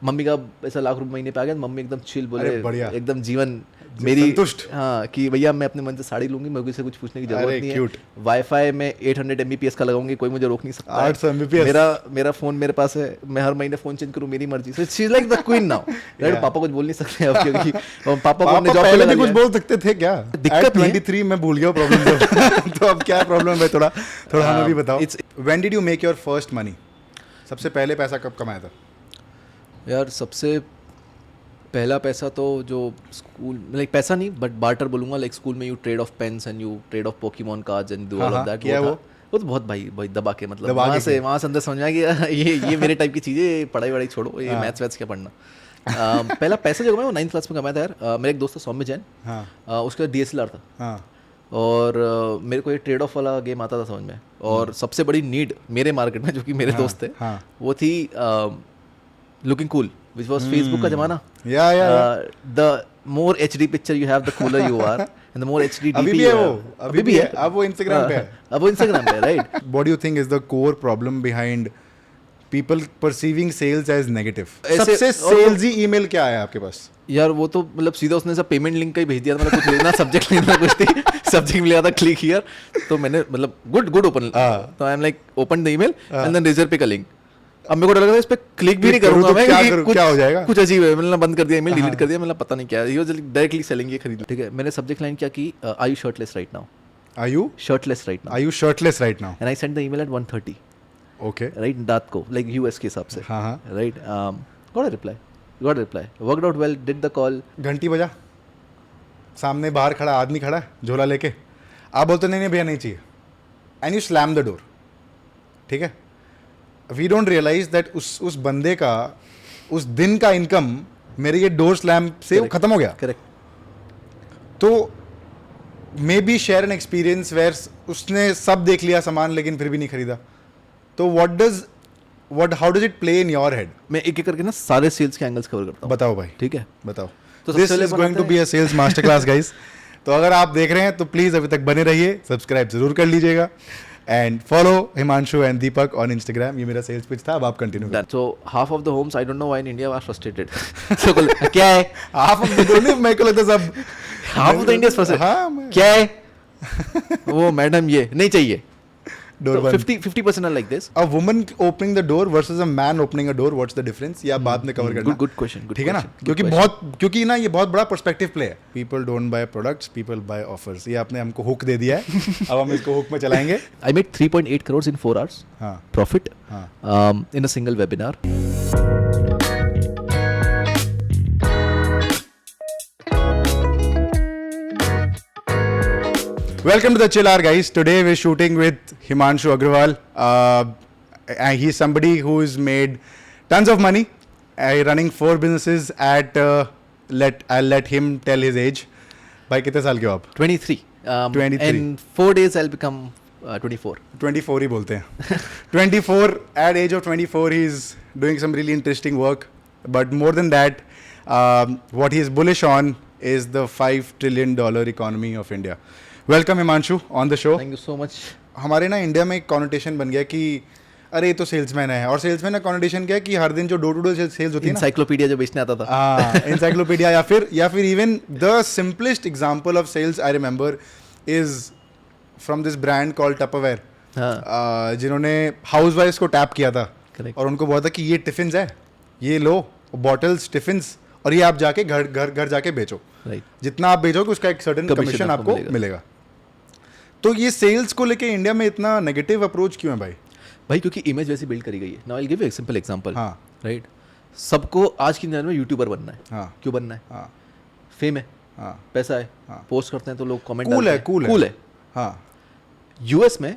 Mummy का ऐसा ₹1,00,000 महीने पे आ गया, मम्मी एकदम चिल बोले, बढ़िया। एकदम जीवन मेरी संतुष्ट। हाँ कि भैया मैं अपने मन से साड़ी लूंगी, मेरे को इससे कुछ पूछने की जरूरत नहीं है। क्यूट। वाईफाई में 800 Mbps का लगाऊंगी, कोई मुझे रोक नहीं सकता है। 800 Mbps। मेरा फोन मेरे पास है, मैं हर महीने फोन चेंज करूँ, मेरी मर्जी। So she is like the queen now, right. पापा कुछ बोल नहीं सकते अब, क्योंकि पापा को अपने जॉब पे पहले लगा भी कुछ लिया। बोल सकते थे क्या? दिक्कत नहीं है। 23 मैं भूल गया प्रॉब्लम तो अब क्या प्रॉब्लम है? थोड़ा हमें भी बताओ। When did you make your first money? सबसे पहले पैसा कब कमाया था? यार सबसे पहला पैसा तो जो स्कूल, लाइक पैसा नहीं बट बार्टर बोलूँगा, लाइक स्कूल में you trade off pens and you trade off Pokemon cards and do all of that. वो तो बहुत भाई दबा के, मतलब वहाँ से अंदर समझ में आ गया ये मेरे टाइप की चीज़ें, पढ़ाई छोड़ो, ये मैथ्स वैथ्स क्या पढ़ना। पहला पैसा जो कमाया वो 9th क्लास में कमाया था यार। मेरा एक दोस्त था सौम्य जैन, उसका DSLR था, और मेरे को ये ट्रेड ऑफ वाला गेम आता था समझ में। और सबसे बड़ी नीड मेरे मार्केट में, जो कि मेरे दोस्त थे, वो थी looking cool, which was Facebook का जमाना। The more HD picture you have, the cooler you are, and the more HD DP अभी भी है वो, अभी भी है। अब वो Instagram पे है। अब वो Instagram पे है, right? What do you think is the core problem behind people perceiving sales as negative? सबसे salesy email क्या आया आपके पास? यार वो तो मतलब सीधा उसने सब पेमेंट लिंक का ही भेज दिया था, मतलब कुछ लेना सब्जेक्ट लेना कुछ थी, सब्जेक्ट मिला था क्लिक हियर, तो मैंने मतलब गुड ओपन, तो I am like open the email and then Razorpay का लिंक। अब मेरे को लगा था इस पे क्लिक भी नहीं करूंगा मैं, क्या हो जाएगा, कुछ अजीब है। मैंने बंद कर दिया ईमेल, डिलीट कर दिया, मतलब पता नहीं क्या है। डायरेक्टली सेलिंग ये खरीद, ठीक है। मैंने सब्जेक्ट लाइन क्या की, are you shirtless right now, are you shirtless right now, are you shirtless right now, and I send the email at 1:30, okay, right, रात को, लाइक यूएस के हिसाब से, right. Got a reply, worked out well, did the call. घंटी बजा, सामने बाहर खड़ा आदमी खड़ा है झोला लेके, आप बोलते नहीं भैया नहीं चाहिए, and you slam the door, ठीक है। वी डोंट रियलाइज दैट उस बंदे का उस दिन का इनकम मेरे ये डोर स्लैम से खत्म हो गया। करेक्ट। तो maybe share an experience where उसने सब देख लिया सामान लेकिन फिर भी नहीं खरीदा। तो how does it play in your head? मैं एक एक करके ना सारे सेल्स के एंगल्स कवर करता हूँ। बताओ भाई, ठीक है, बताओ। तो this is going to be a sales master class guys. तो अगर आप देख रहे हैं तो प्लीज अभी तक बने रहिए, सब्सक्राइब जरूर कर लीजिएगा, and follow Himanshu and Deepak on Instagram. ये मेरा सेल्स पिच था, अब आप कंटिन्यू करें। So half of the homes, I don't know why in India are frustrated. So क्या है? हाफ ऑफ द नहीं, मेरे को लगता सब Half of the India is frustrated. हाँ, क्या है? वो मैडम ये नहीं चाहिए। डोर So बंद। 50% are like this. A woman opening the door versus a man opening a door, what's the difference? या बाद में कवर करना। Good question. ठीक है ना, क्योंकि ना ये बहुत बड़ा पर्सपेक्टिव प्ले है। People don't buy products, people buy offers। ये आपने हमको हुक दे दिया है, अब हम इसको हुक में चलाएंगे। I made 3.8 crores in 4 hours. हाँ, Profit. हाँ। In a single webinar. Welcome to the Chill Hour, guys. Today we're shooting with Himanshu Agrawal. He's somebody who's made tons of money, running 4 businesses at. I'll let him tell his age. भाई कितने साल के हो आप? 23. 23. In 4 days I'll become 24. 24 ही बोलते हैं। 24, at age of 24 he's doing some really interesting work. But more than that, what he is bullish on is the $5 trillion economy of India. Welcome Himanshu on the show. Thank you so much. हमारे ना India में एक connotation बन गया कि अरे ये तो सेल्समैन है, और सेल्समैन का कॉनोटेशन क्या है कि हर दिन जो डोर टू डोर सेल्स होती है ना, इंसाइक्लोपीडिया जो बेचने आता था, हाँ, इंसाइक्लोपीडिया, या फिर even the simplest example of sales I remember is from this brand called Tupperware, जिन्होंने हाउसवाइफ्स को टैप किया था। Correct. और उनको बोला था कि ये टिफिन्स है, ये लो बॉटल्स टिफिन्स, और ये आप जाके घर जाके बेचो, राइट, जितना आप बेचोगे उसका एक सर्टेन कमीशन आपको मिलेगा। तो ये सेल्स को लेके इंडिया में इतना नेगेटिव अप्रोच क्यों है भाई? क्योंकि इमेज वैसी बिल्ड करी गई है। Now I will give you एक सिंपल एग्जांपल, हाँ, राइट। सबको आज की दुनिया में यूट्यूबर बनना है। हाँ, क्यों बनना है? हाँ, फेम है, हाँ, पैसा है, हाँ, पोस्ट करते हैं तो लोग कमेंट कूल है, कूल है। हाँ, यूएस में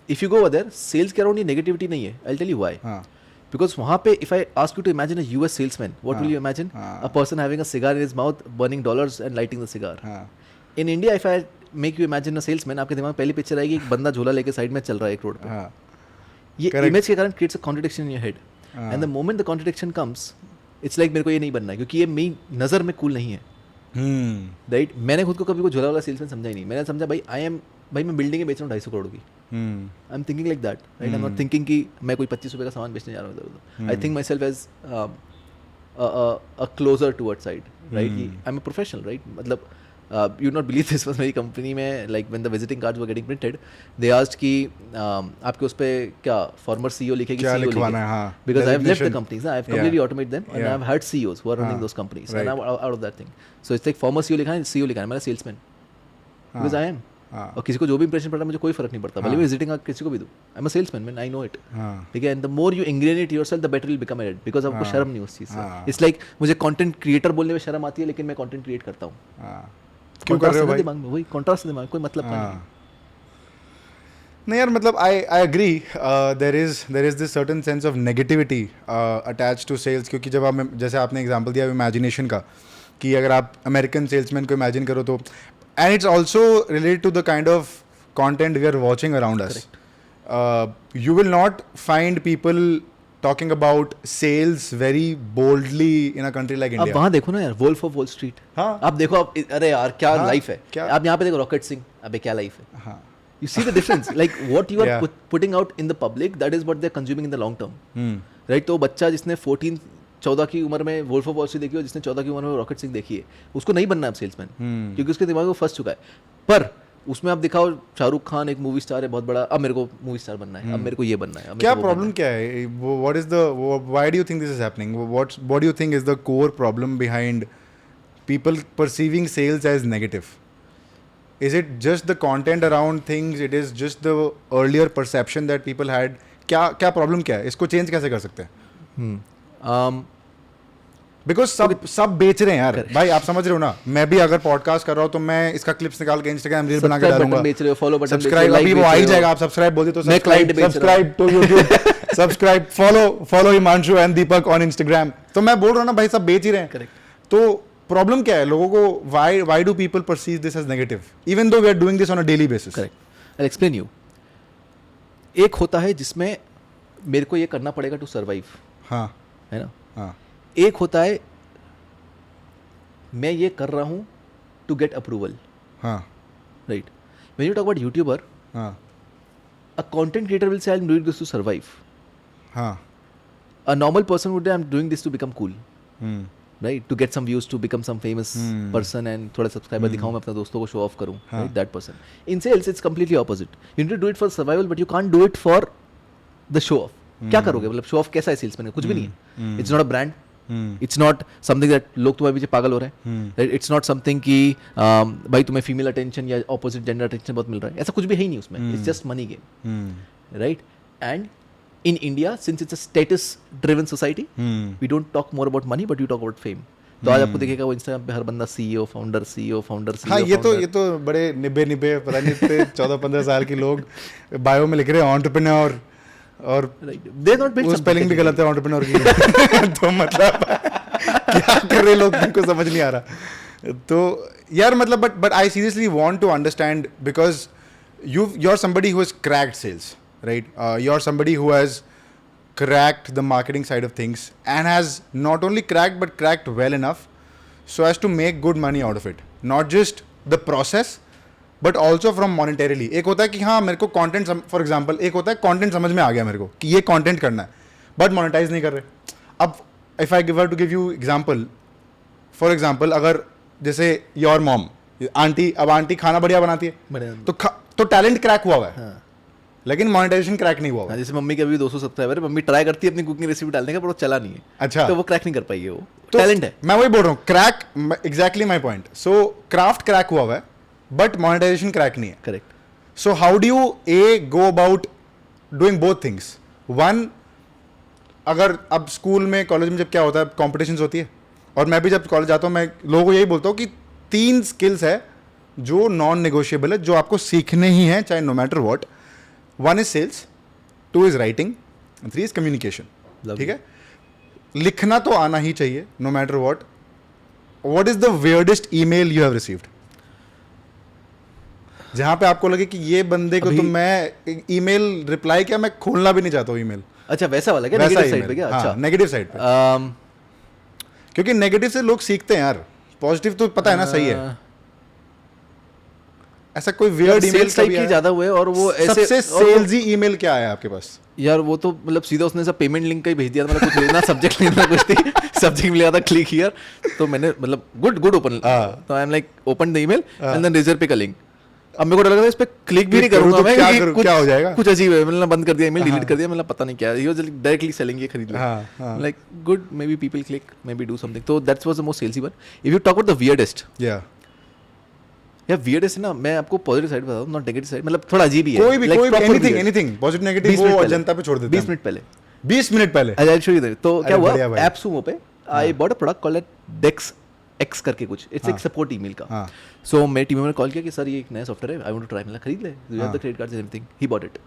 if you go over there, sales के अराउंड ये नेगेटिविटी नहीं है। I will tell you why. Because वहाँ पे if I ask you to imagine a US salesman, what will you imagine? A person having a cigar in his mouth, burning dollars and lighting the cigar. In India, if I make you imagine a salesman, आपके दिमाग में पहली picture आएगी एक बंदा झोला लेके side में चल रहा है एक रोड पे। ये इमेज के कारण creates a contradiction in your head. And the moment the contradiction comes, it's like मेरे को ये नहीं बनना है, क्योंकि ये मेरी नज़र में कूल नहीं है। राइट, मैंने खुद को कभी कोई झोला वाला सेल्समैन समझा ही नहीं। मैंने समझा भाई मैं बिल्डिंग बेच रहा हूँ 250 करोड़ की। I am thinking like that, right. I am not thinking कि मैं कोई 25 रुपये का सामान बेचने जा रहा हूँ इधर उधर। I think myself as a closer towards side, right? I'm a professional, right? मतलब you not believe this was मेरी कंपनी में like when the visiting cards were getting printed, they asked कि आपके उस पे क्या former CEO लिखेगी, क्या CEO लिखवाना है, लिखे, हाँ, because I've left the designation. companies, I've completely automated them, and Yeah. I've had CEOs who are running हाँ, those companies, right. and I'm out of that thing. So it's like former CEO लिखा है, CEO लिखा है, मेरा salesman, because I am. हाँ, और किसी को जो भी इंप्रेशन पड़ रहा है मुझे कोई फर्क नहीं पड़ता, भले मैं विजिटिंग कार्ड किसी को भी दूँ, I am a salesman man, I know it, हाँ, ठीक है. And the more you ingrain it yourself the better will become at, because आपको हाँ, शर्म नहीं उस चीज़ से. हाँ. इट्स लाइक मुझे कंटेंट क्रिएटर बोलने में शर्म आती है, लेकिन मैं कंटेंट क्रिएट करता हूँ. हाँ. क्यों कर रहे हो भाई? दिमाग में वही कॉन्ट्रास्ट दिमाग, कोई मतलब का नहीं. हाँ. नहीं यार, मतलब I agree, there is this certain sense of negativity attach to sales. क्योंकि जब आप, जैसे आपने एग्जांपल दिया इमेजिनेशन का, कि अगर आप अमेरिकन सेल्समैन को इमेजिन करो तो, and it's also related to the kind of content we are watching around us. You will not find people talking about sales very boldly in a country like India. आप वहाँ देखो ना यार, Wolff of Wall street. हाँ. आप देखो, आप अरे यार क्या हाँ, लाइफ है. क्या? आप यहाँ पे देखो रॉकेट सिंह, अबे क्या लाइफ है. हाँ. You see the difference, like what you are Yeah. putting out in the public, that is what they are consuming in the long term, Hmm. right? तो बच्चा जिसने 14 की उम्र में वोल्फ ऑफ वॉल स्ट्रीट देखी हो, जिसने 14 की उम्र में रॉकेट सिंह देखी है, उसको नहीं बनना है सेल्समैन, क्योंकि उसके दिमाग में फंस चुका है. पर उसमें आप दिखाओ शाहरुख खान एक मूवी स्टार है बहुत बड़ा, अब मेरे को मूवी स्टार बनना है, अब मेरे को ये बनना है. क्या प्रॉब्लम क्या है? What is the, why do you think this is happening? What do you think is the core problem behind people perceiving sales as negative? Is it just the content around things? It is just the earlier perception that people had? क्या problem क्या है? इसको change कैसे कर सकते हैं? Because सब बेच रहे हैं यार. भाई आप समझ रहे हो ना, मैं भी अगर पॉडकास्ट कर रहा हूँ तो मैं इसका क्लिप्स निकाल के इंस्टाग्राम रील बना के डालूंगा. बेच रहे हो, फॉलो बटन सब्सक्राइब अभी वो आ ही जाएगा. आप सब्सक्राइब बोलते तो मैं क्लाइंट बेच रहा हूं. Subscribe to YouTube, subscribe, follow Himanshu and Deepak on Instagram. तो मैं बोल रहा हूँ ना भाई, सब बेच ही रहे हैं. तो प्रॉब्लम क्या है लोगों को? Why do people perceive this as negative even though we are doing this on a daily basis? Correct, I explain you. एक होता है जिसमें मेरे को ये करना पड़ेगा टू सर्वाइव, हाँ है ना. हाँ. एक होता है मैं ये कर रहा हूँ टू गेट अप्रूवल, हाँ right. When you talk about YouTuber, हाँ a content creator will say I am doing this to survive. हाँ. A normal person would I am doing this to become cool, hmm. right, to get some views, to become some famous person and थोड़ा subscriber दिखाऊं, मैं अपने दोस्तों को show off करूं, right, that person. In sales it's completely opposite. You need to do it for survival, but you can't do it for the show off. क्या करोगे? मतलब शो ऑफ कैसा है सेल्समैन का? कुछ भी नहीं है. It's not a brand. It's not something that लोग तुम्हारे पीछे पागल हो रहे हैं. It's not something कि भाई तुम्हें फीमेल अटेंशन या ऑपोजिट जेंडर अटेंशन बहुत मिल रहा है. ऐसा कुछ भी है ही नहीं उसमें. It's just money game, right? And in India, since it's a status-driven society, we don't talk more about money, but we talk about fame. तो आज आपको देखेगा वो इंस्टाग्राम पे हर बंदा CEO फाउंडर. हाँ, ये तो बड़े निब्बे पता नहीं 14-15 साल के लोग बायो में लिख रहे हैं एंटरप्रेन्योर, और दे नॉट बिल्ड स्पेलिंग भी गलत है एंटरप्रेन्योर की. तो मतलब क्या कर रहे लोग, उनको समझ नहीं आ रहा. तो यार मतलब but I seriously want to understand, because you are somebody who has cracked sales, right? You're somebody who has cracked the marketing side of things and has not only cracked but cracked well enough so as to make good money out of it. Not just the process but also from monetarily. एक होता है कि हाँ मेरे को content, for example, एक होता है content समझ में आ गया मेरे को कि ये content करना है, but monetize नहीं कर रहे. अब if I were to give you example, for example, अगर जैसे your mom, आंटी, अब आंटी खाना बढ़िया बनाती है तो टैलेंट क्रैक हुआ है, लेकिन मोनेटाइजेशन क्रैक नहीं हुआ. जैसे मम्मी के अभी 200 सब्सक्राइबर है, मम्मी ट्राई करती है अपनी कुकिंग रेसिपी डालने का, पर वो चला नहीं है. अच्छा, तो वो क्रैक नहीं कर पाई है. वो तो टैलेंट है. मैं वही बोल रहा हूँ, crack, exactly my point. So craft crack हुआ है बट मोनेटाइजेशन क्रैक नहीं है. Correct. So how do you go about doing both things? One, अगर अब स्कूल में कॉलेज में जब क्या होता है, कॉम्पिटिशन्स होती है, और मैं भी जब कॉलेज जाता हूँ मैं लोगों को यही बोलता हूँ कि 3 स्किल्स है जो नॉन नेगोशिएबल है, जो आपको सीखने ही है चाहे no matter what. 1 is sales, 2 is writing, and 3 is communication. ठीक है, लिखना तो आना ही चाहिए no matter what. What is the weirdest email you have received? जहाँ पे आपको लगे कि ये बंदे को तो मैं ईमेल रिप्लाई किया, मैं खोलना भी नहीं चाहता हूँ ईमेल. अच्छा, वैसा वाला क्या? नेगेटिव साइड पे क्या? अच्छा, नेगेटिव साइड पे. क्योंकि नेगेटिव से लोग सीखते हैं यार, पॉजिटिव तो पता है ना सही है. ऐसा कोई वियर्ड ईमेल टाइप की ज्यादा हुए, और वो ऐसे सबसे सेल्सी ईमेल क्या है आपके पास? यार वो तो मतलब सीधा उसने सब पेमेंट लिंक का ही भेज दिया था, मतलब कुछ लेना सब्जेक्ट लेना कुछ थी, सब्जेक्ट मिला था क्लिक हियर, तो मैंने मतलब गुड ओपन, तो I am like open the email and then Razorpay का लिंक। अब मेरे को लगा था इस पे क्लिक भी नहीं करूंगा मैं, क्या हो जाएगा, कुछ अजीब है, मैंने बंद कर दिया ईमेल, डिलीट कर दिया, मतलब पता नहीं क्या, ही वाज डायरेक्टली सेलिंग ये खरीद लो, like good, maybe people click, maybe do something, तो that's was the most salesy one. If you talk about the weirdest, यार वियर्डेस्ट है ना, मैं आपको पॉजिटिव साइड बताऊं, नॉट नेगेटिव साइड, मतलब थोड़ा अजीब ही है, कोई भी एनीथिंग पॉजिटिव नेगेटिव वो जनता पे छोड़ देते हैं। 20 मिनट पहले आई शो यू, तो क्या हुआ, एप्सुमो पे I bought a product called dex X करके कुछ, इट्स एक सपोर्ट ईमेल का। सो मेरे टीम में कॉल किया कि सर ये एक नया सॉफ्टवेयर है, आई वांट टू ट्राई, मतलब खरीद ले, you have the credit cards and everything, he bought it.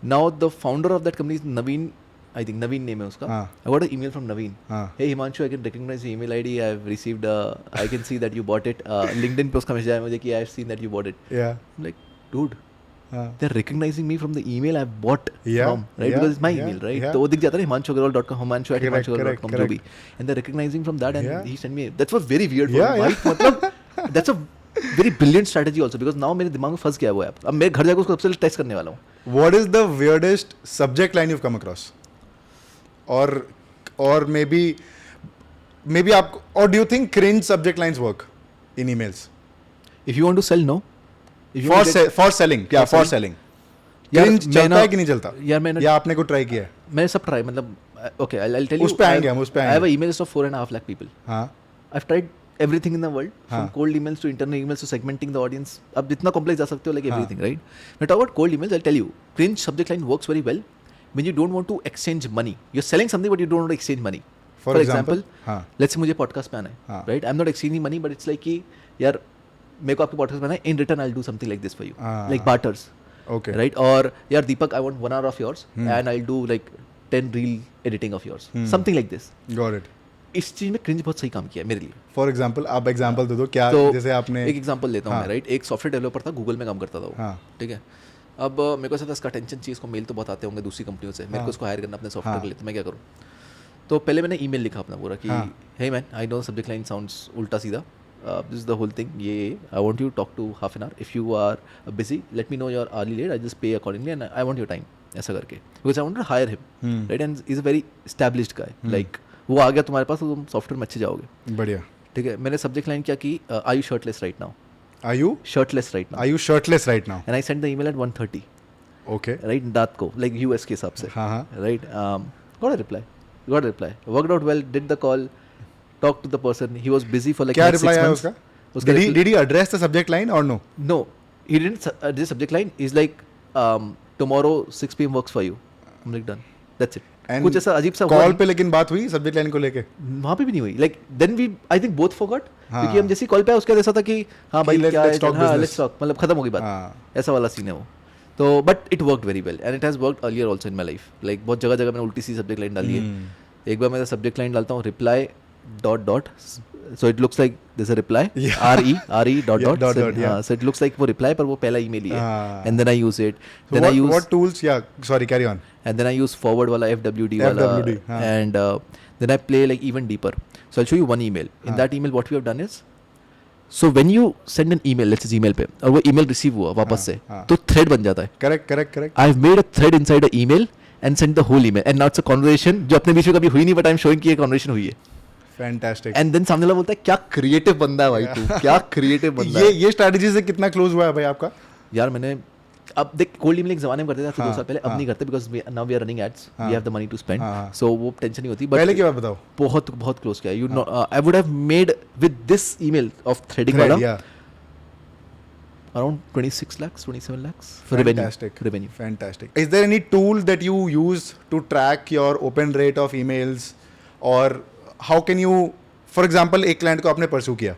Now the founder of that company is Naveen, I think Naveen name है उसका। I got a email from Naveen, hey Himanshu, I can recognize your email ID, I have received, I can see that you bought it, LinkedIn पे उसका message आया मुझे कि I have seen that you bought it, like dude, they are recognizing me from the email I've bought from, right? Because it's my email, right? तो वो दिख जाता है himanshuagarwal.com, himanshu@himanshugarwal.com जो भी, and they're recognizing from that, and he sent me, that was very weird for me, मतलब that's a very brilliant strategy also, because now मेरे दिमाग में फंस गया वो ऐप, अब मैं घर जाकर उसको सबसे टेस्ट करने वाला हूँ। What is the weirdest subject line you've come across? or maybe आप, or do you think cringe subject lines work in emails? If you want to sell, no. For selling, क्या for selling? Cringe चलता है कि नहीं चलता? यार मैंने, या आपने को ट्राई किया है? मैंने सब ट्राई, मतलब okay, I'll tell you, उस पे आएंगे हम, उस पे आएंगे। I have an email list of 4.5 lakh people. हाँ, I've tried everything in the world, from cold emails to internal emails to segmenting the audience. अब जितना complex जा सकते हो, like everything, right? When I talk about cold emails, I'll tell you, cringe subject line works very well when you don't want to exchange money. You're selling something but you don't want to exchange money. For example, let's say मुझे podcast पे आना है, right? I'm not exchanging money, but it's like कि यार मेरे को आपके podcast में आना है, in return I will do something like this for you, like barters, okay, right? और यार Deepak, I want 1 hour of yours and I will do like 10 reel editing of yours, something like this. Got it. इस चीज में cringe बहुत सही काम किया है मेरे लिए। फॉर एग्जांपल, आप एग्जांपल दे दो, क्या जैसे आपने, एक एग्जांपल लेता हूँ मैं, राइट? एक सॉफ्टवेयर डेवलपर था, गूगल में काम करता था वो, ठीक है। अब मेरे को ऐसा था इसका टेंशन चाहिए, इसको मेल तो बहुत आते होंगे दूसरी कंपनियों से, मेरे को इसको हायर करना अपने सॉफ्टवेयर के लिए, तो मैं क्या करूँ? तो पहले मैंने ईमेल लिखा अपना पूरा कि hey man, I know subject line sounds उल्टा सीधा, this is the whole thing, I want you to talk to half an hour, if you are busy let me know your hourly rate, I just pay accordingly and I want your time, ऐसा करके, because I want to hire him, right? And he's a very established guy, like वो आ गया तुम्हारे पास तो तुम software में अच्छे जाओगे, बढ़िया, ठीक है। मैंने सब्जेक्ट लाइन क्या की, are you shirtless right now, are you shirtless right now, are you shirtless right now, and I sent the email at 1:30, okay, right? रात को, like US के हिसाब से, right? got a reply, worked out well, did the call, talk to the person, he was busy for like 6 months. क्या reply आया उसका? Did he address the subject line or no? No, he didn't address subject line. He's like, tomorrow 6 PM works for you. I'm like, done. That's it. And कुछ ऐसा अजीब सा call पे लेकिन बात हुई सब्जेक्ट लाइन को लेके? वहाँ पे भी नहीं हुई. Like then we, I think both forgot. क्योंकि हम जैसी कॉल पे उसके ऐसा था कि हाँ भाई क्या है, हाँ let's talk, मतलब खत्म हो गई बात. ऐसा वाला सीन है वो. तो but it worked very well and it has worked earlier also in my life. Like बहुत जगह मैंने उल्टी सी सब्जेक्ट लाइन डाली है. एक बार मैं सब्जेक्ट लाइन डालता हूँ reply ... so it looks like there's a reply, re ... so it looks like वो reply पर वो पहला email ही है, and then I use it, so then I use what tools, sorry carry on, and then I use forward वाला FWD वाला, and then I play like even deeper. So I'll show you one email. In that email what we have done is, so when you send an email, let's say Gmail पे, और वो email receive हुआ वापस से, तो thread बन जाता है. Correct. I've made a thread inside an email and sent the whole email, and now it's a conversation जो अपने बीच में कभी हुई नहीं, but I'm showing कि ये conversation हुई है. Fantastic. And then सामने वाला बोलता है क्या क्रिएटिव बंदा है भाई तू, क्या क्रिएटिव बंदा है. ये स्ट्रैटेजी से कितना क्लोज हुआ है भाई आपका? यार मैंने, अब देख कोल्ड ईमेल एक जमाने में करते थे 2 साल पहले, अब नहीं करते because now we are running ads, we have the money to spend, so वो टेंशन नहीं होती. पहले की बात बताओ. बहुत क्लोज किया. You know I would have made with this email of threading वाला around 26 lakhs, 27 lakhs for revenue. Fantastic. Is there any tool that you use to track your open rate of emails, or how can you, for example, एक client को आपने pursue किया,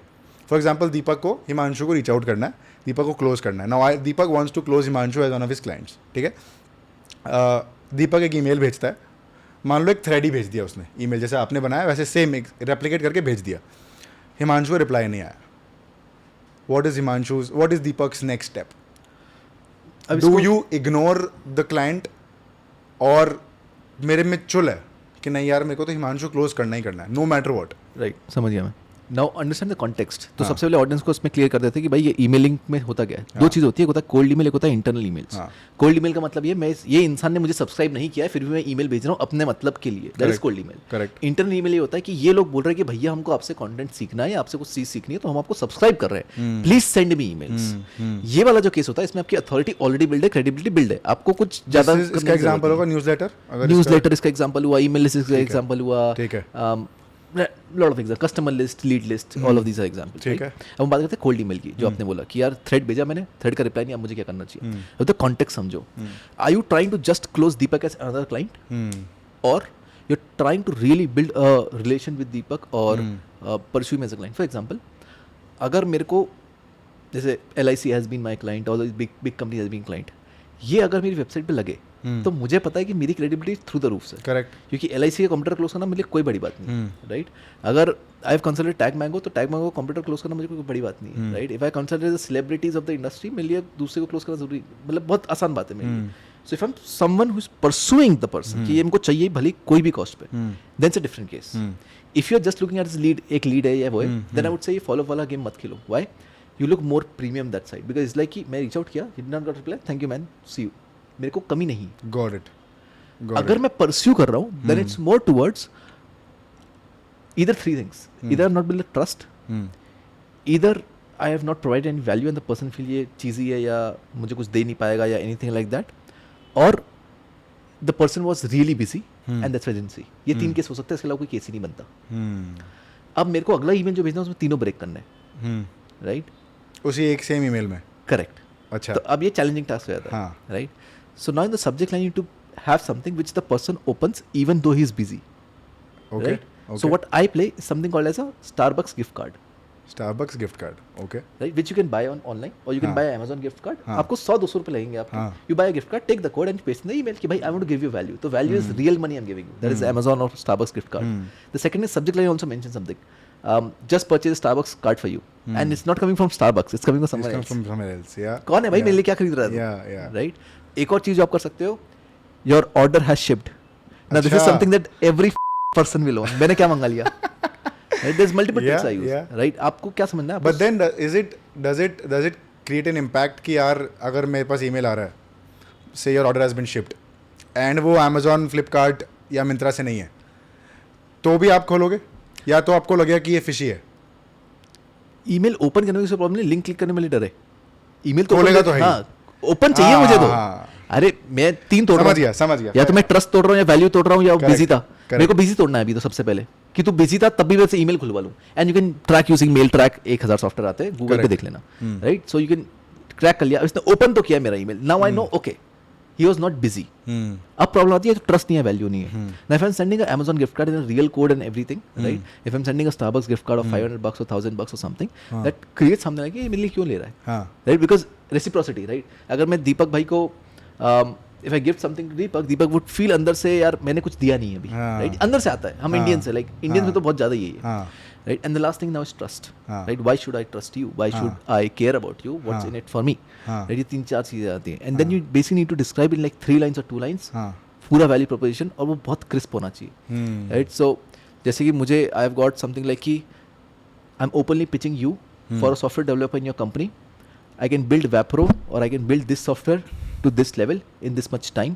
for example दीपक को हिमांशु को reach out करना है, दीपक को close करना है. Now Deepak wants to close Himanshu as one of his clients, ठीक है. दीपक एक ईमेल भेजता है, मान लो एक थ्रेड ही भेज दिया उसने, ईमेल जैसे आपने बनाया वैसे सेम एक रेप्लिकेट करके भेज दिया, हिमांशु को रिप्लाई नहीं आया. What is Deepak's next step? Do you ignore the client, और मेरे में चुल है कि नहीं यार मेरे को तो हिमांशु क्लोज करना ही करना है, no matter what. Right, समझ गया मैं. Now understand the context. तो सबसे पहले ऑडियंस को इसमें क्लियर कर देते हैं कि भाई ये ईमेलिंग में होता क्या है. दो चीज़ होती है, एक होता है कोल्ड ईमेल, एक होता है इंटरनल ईमेल्स. कोल्ड ईमेल का मतलब ये इंसान ने मुझे सब्सक्राइब नहीं किया है फिर भी मैं ईमेल भेज रहा हूँ अपने मतलब के लिए. That is cold email. Correct. Internal email ये होता है कि ये लोग बोल रहे हैं कि भैया हमको आपसे कंटेंट सीखना है या आपसे कुछ चीज सीखनी है तो हम आपको सब्सक्राइब कर रहे हैं, प्लीज सेंड मी ईमेल्स. ये वाला जो केस होता है इसमें आपकी अथॉरिटी ऑलरेडी बिल्ड है, क्रेडिबिलिटी बिल्ड है, आपको कुछ ज्यादा. इसका एग्जांपल होगा न्यूज़लेटर. न्यूज़लेटर इसका एग्जांपल हुआ, ईमेल लिस्ट इसका एग्जांपल हुआ. ठीक है. Lot of example, customer list, lead list, all of these are examples. ठीक है. अब हम बात करते हैं कोल्ड ईमेल की, जो आपने बोला कि यार थ्रेड भेजा मैंने, थ्रेड का रिप्लाई नहीं, अब मुझे क्या करना चाहिए. अब तो कॉन्टेक्स्ट समझो. Are you trying to just close Deepak as another client, और you are trying to really build a relation with Deepak और pursue as a client. For example, अगर मेरे को जैसे LIC has been my client और big company has been client, ये अगर मेरी वेबसाइट पे लगे तो मुझे पता है कि मेरी क्रेडिबिलिटी थ्रू द रूफ है. करेक्ट. क्योंकि LIC का कंप्यूटर क्लोज करना मेरे लिए कोई बड़ी बात नहीं, राइट. अगर I have consulted tag mango, तो टैग मैंगो को कंप्यूटर क्लोज करना मुझे कोई बड़ी बात नहीं है, right. If I consulted the celebrities of the industry, मेरे लिए दूसरे को क्लोज करना जरूरी, मतलब बहुत आसान बात है मेरे लिए. So if I am someone who is pursuing the person कि ये हमको चाहिए भले कोई भी कॉस्ट पे, then it's a different case. If you are just looking at this lead, एक लीड है या वो है, देन आई वुड से ये फॉलो वाला गेम मत खेलो. Why? You look more premium that side, because it's like कि मैं रीच आउट किया, you did not got reply, thank you man, see you, मेरे को कमी नहीं. Got it. अगर मैं परस्यू कर रहा हूँ, then it's more towards either three things. Either I've not built a trust, either I have not provided any value and the person feel ये cheesy है या मुझे कुछ दे नहीं पाएगा या anything like that, or the person was really busy and that's why I didn't see. ये तीन केस हो सकते हैं, इसके अलावा कोई केस ही नहीं बनता. अब मेरे को अगला ईमेल जो भेजना है उसमें तीनों ब्रेक करना है, राइट. उसी एक सेम ईमेल में. करेक्ट. अच्छा. तो अब ये चैलेंजिंग टास्क हो जाता है, right. So now in the subject line you to have something which the person opens even though he is busy. Okay. Right? Okay. So what I play is something called as a Starbucks gift card. Starbucks gift card. Okay. Right, which you can buy on online or you can buy Amazon gift card. आपको 100-200 रुपए लगेंगे आपके. You buy a gift card, take the code and paste in the email कि भाई I want to give you value. तो value is real money I'm giving you. That is Amazon or Starbucks gift card. The second is subject line also mention something. Just purchase a Starbucks card for you. And it's not coming from Starbucks. It's coming from someone else. From somewhere else. Yeah. कौन है भाई मेरे लिए क्या खरीद रहा है? Yeah. Right. एक और चीज जो आप कर सकते हो, your order has shipped. Now this is something that every person will want. मैंने क्या मंगा लिया? Right? There's multiple tricks I use. Right? आपको क्या समझना है? But then does it create an impact कि यार अगर मेरे पास email आ रहा है, say your order has been shipped, and वो Amazon, Flipkart या Myntra से नहीं है, तो भी आप खोलोगे या तो आपको लगेगा कि ये fishy है? ईमेल ओपन करने में कोई प्रॉब्लम नहीं, लिंक क्लिक करने में डर है. ईमेल तो खोलेगा तो है. हाँ, ओपन चाहिए मुझे तो. अरे मैं 3 तोड़ रहा हूँ. समझ गया. या तो मैं ट्रस्ट तोड़ रहा हूँ या वैल्यू तोड़ रहा हूँ या बिजी था. मेरे को बिजी तोड़ना है अभी तो सबसे पहले कि तू बिजी था तब भी वैसे ईमेल खुलवा लूँ. And you can track using mail track, 1000 software आते हैं, गूगल पे देख लेना, right. So you can track कर लिया, इसने ओपन तो किया मेरा email. Now I know okay he was not busy. अब प्रॉब्लम आती है तो ट्रस्ट नहीं है, वैल्यू नहीं है. Now if I'm sending a Amazon gift card in a real code and everything, right? If I'm sending a Starbucks gift card of $500 or $1000 or something, that creates something like ये मेरे लिए क्यों ले रहा है, right? Because reciprocity, right? अगर मैं दीपक भाई को if I gift something to Deepak would feel अंदर से यार मैंने कुछ दिया नहीं है अभी, right? अंदर से आता है. हम इंडियन से, like इंडियन में तो बहुत ज़्यादा यही है, right? And the last thing now is trust, right? Why should I trust you? Why should I care about you? What's in it for me? Right? ये 3-4 चीज़ें आती हैं. And then you basically need to describe in like 3 lines or 2 lines पूरा value proposition, और वो बहुत crisp होना चाहिए, right? So जैसे कि मुझे I have got something like कि I'm openly pitching you for a software developer in your company. I can build Wapro or I can build this software to this level in this much time.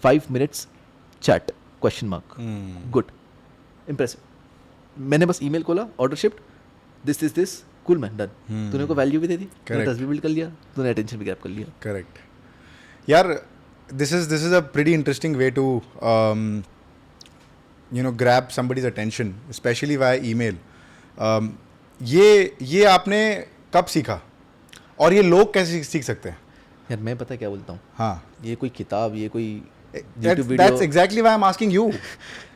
5 minutes chat, question mark. Good, impressive. मैंने बस email खोला, order shift, this cool man, done. तूने को value भी दे दी, तूने trust भी build कर लिया, तूने अटेंशन भी ग्रैब कर लिया. करेक्ट. यार this is a pretty interesting way to grab somebody's attention, specially via email. ये आपने कब सीखा और ये लोग कैसे सीख सकते हैं? यार मैं पता क्या बोलता हूँ, हाँ, ये कोई किताब, ये कोई That's exactly why I'm asking you.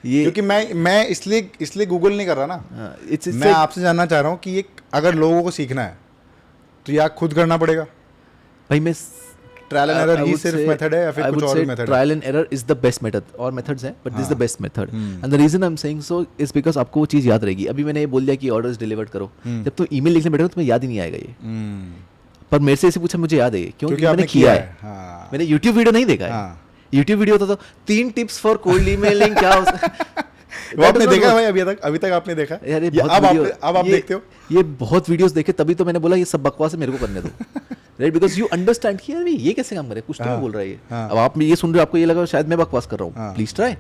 क्योंकि मैं इसलिए गूगल नहीं कर रहा ना. मैं आपसे जानना चाह रहा हूँ कि ये अगर लोगों को सीखना है तो या खुद करना पड़ेगा भाई. मैं ट्रायल एंड एरर ही सिर्फ मेथड है या फिर कुछ और मेथड है? Trial and error is the best method, और मेथड्स हैं but this is the best method. And the reason I am saying so is because आपको वो चीज़ याद रहेगी. अभी मैंने ये बोल दिया कि ऑर्डर्स डिलीवर करो, जब तुम ईमेल लिखने बैठोगे तो तुम्हें याद ही नहीं आएगा ये. पर मेरे से ऐसे पूछा, मुझे याद है क्योंकि मैंने किया है. मैंने यूट्यूब वीडियो नहीं देखा है. YouTube वीडियो होता तो 3 टिप्स फॉर कोल्ड ईमेलिंग क्या वो आपने देखा भाई अभी तक आपने देखा यार अब आप देखते हो ये बहुत वीडियोस देखे तभी तो मैंने बोला ये सब बकवास है मेरे को करने दो राइट बिकॉज यू अंडरस्टैंड कि यार ये कैसे काम करे कुछ तो बोल रहा है ये अब आप ये सुन रहे हो आपको ये लगा शायद मैं बकवास कर रहा हूँ प्लीज ट्राई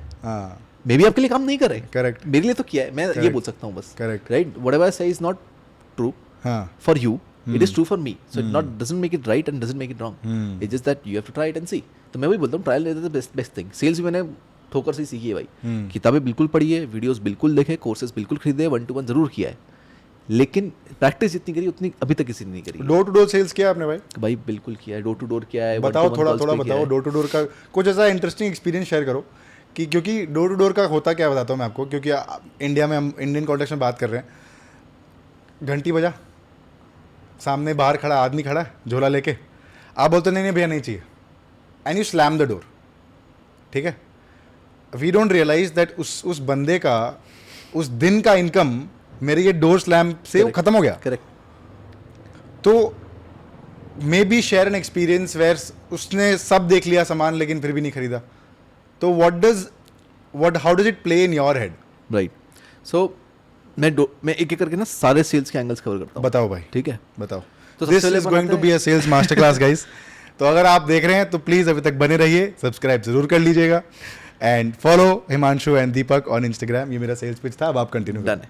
मे बी आपके लिए काम नहीं कर रहे करेक्ट मेरे लिए तो किया है मैं ये बोल सकता हूँ बस correct right whatever I say is not true for you it is true for me so it not doesn't make it right and doesn't make it wrong it just that you have to try it and see तो मैं वही बोलता हूँ trial is the best thing sales भी मैंने ठोकर से सीखी है भाई किताबें बिल्कुल पढ़ी है वीडियोस बिल्कुल देखे कोर्सेज बिल्कुल खरीदे 1-to-1 जरूर किया है लेकिन प्रैक्टिस जितनी करी उतनी अभी तक किसी ने नहीं करी डोर टू डोर सेल्स किया आपने भाई बिल्कुल किया है डोर टू डोर किया है बताओ थोड़ा बताओ डोर टू डोर का कुछ ऐसा इंटरेस्टिंग एक्सपीरियंस शेयर करो कि क्योंकि डोर टू डोर का होता क्या बताता हूँ मैं आपको क्योंकि इंडिया में हम इंडियन कॉन्टेक्स्ट में बात कर रहे हैं घंटी बजा सामने बाहर खड़ा आदमी खड़ा है झोला लेके आप बोलते नहीं भैया नहीं चाहिए and you slam the door ठीक है वी डोंट रियलाइज दैट उस बंदे का उस दिन का इनकम मेरे ये डोर स्लैम से खत्म हो गया करेक्ट तो maybe share an experience where उसने सब देख लिया सामान लेकिन फिर भी नहीं खरीदा तो how does it play in your head right so मैं एक एक करके ना सारे सेल्स के एंगल्स कवर करता हूँ बताओ भाई ठीक है बताओ तो this is going to be a sales master class guys तो अगर आप देख रहे हैं तो प्लीज अभी तक बने रहिए सब्सक्राइब जरूर कर लीजिएगा and follow Himanshu and Deepak on Instagram ये मेरा सेल्स पिच था अब आप कंटिन्यू डन है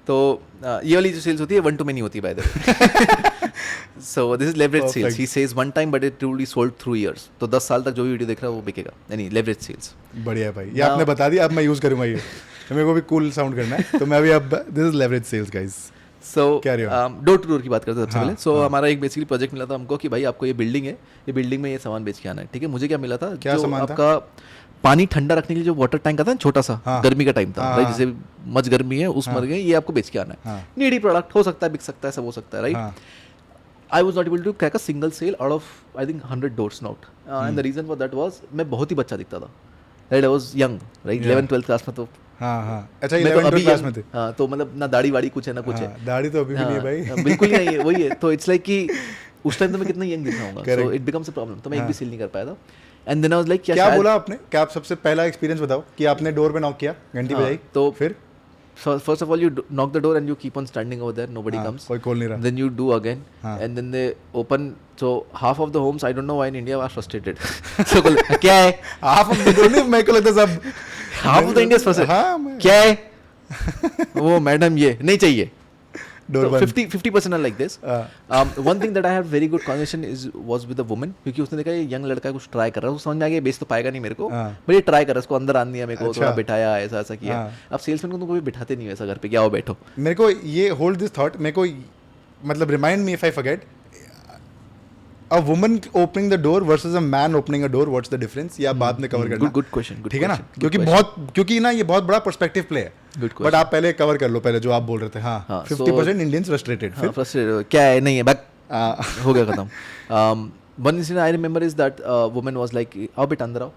तो ये वाली जो सेल्स होती है 1-to-many नहीं होती by the way so this is leverage sales he says one time but it truly sold through years तो 10 साल तक जो भी वीडियो देख रहा है वो बिकेगा यानी लेवरेज सेल्स बढ़िया भाई ये आपने बता दिया अब मैं यूज करूंगा ये तो मेरे को भी कूल साउंड करना है तो मैं भी अब this is leverage sales guys so door to door की बात करते हैं सबसे पहले सो हमारा एक बेसिकली प्रोजेक्ट मिला था हमको कि भाई आपको ये बिल्डिंग है ये बिल्डिंग में ये सामान बेच के आना है ठीक है मुझे क्या मिला था क्या जो आपका पानी ठंडा रखने के लिए जो वाटर टैंक आता है छोटा सा गर्मी का टाइम था राइट जैसे मच गर्मी है उस मर गए ये आपको बेच के आना है नीडी प्रोडक्ट हो सकता है बिक सकता है सब हो सकता है right I was not able to crack a single sale out of I think 100 doors not and the reason for that was मैं बहुत ही बच्चा दिखता था right I was young right 11th-12th class में तो अच्छा 11th क्लास में थे तो मतलब ना दाढ़ी वाड़ी कुछ है ना कुछ है दाढ़ी तो अभी भी नहीं है भाई बिल्कुल नहीं है वही है तो इट्स लाइक कि उस टाइम तो मैं कितना यंग दिख रहा हूँ so it becomes a problem तो मैं एक भी सेल नहीं कर पाया था and then I was like क्या बोला आपने क्या आप सबसे पहला एक्सपीरियंस बताओ कि आपने डोर पे नॉक किया घंटी बजाई तो फिर first of all you knock the door and you keep on standing over there nobody comes कोई खोल नहीं रहा then you do again and then they open so half of the homes I don't know why in India are frustrated so क्या है half of the door नहीं मेरे को लगता सब half of the India is frustrated क्या है वो मैडम ये नहीं चाहिए So 50% are like this. One thing that I had very good conversation was with a woman क्योंकि उसने देखा ये यंग लड़का कुछ ट्राई कर रहा है उसको समझ में आ गया बेच तो पाएगा नहीं मेरे को बट ये ट्राई कर रहा है उसको अंदर आन दिया मेरे को थोड़ा बिठाया ऐसा ऐसा किया अब सेल्समैन को तो कोई बिठाते नहीं वैसा घर पे क्या हो बैठो मेरे को ये होल्ड दिस थॉट मेरे को मतलब remind me if I forget a woman opening the door versus a man opening a door what's the difference या बाद में कवर करना good question ठीक है ना क्योंकि ना ये बहुत बड़ा पर्सपेक्टिव प्ले है बट आप पहले कवर कर लो पहले जो आप बोल रहे थे हाँ 50% इंडियंस फ्रस्ट्रेटेड फ्रस्ट्रेटेड क्या है नहीं है बक हो गया खत्म one incident I remember is that woman was like आओ बेटा अंदर आओ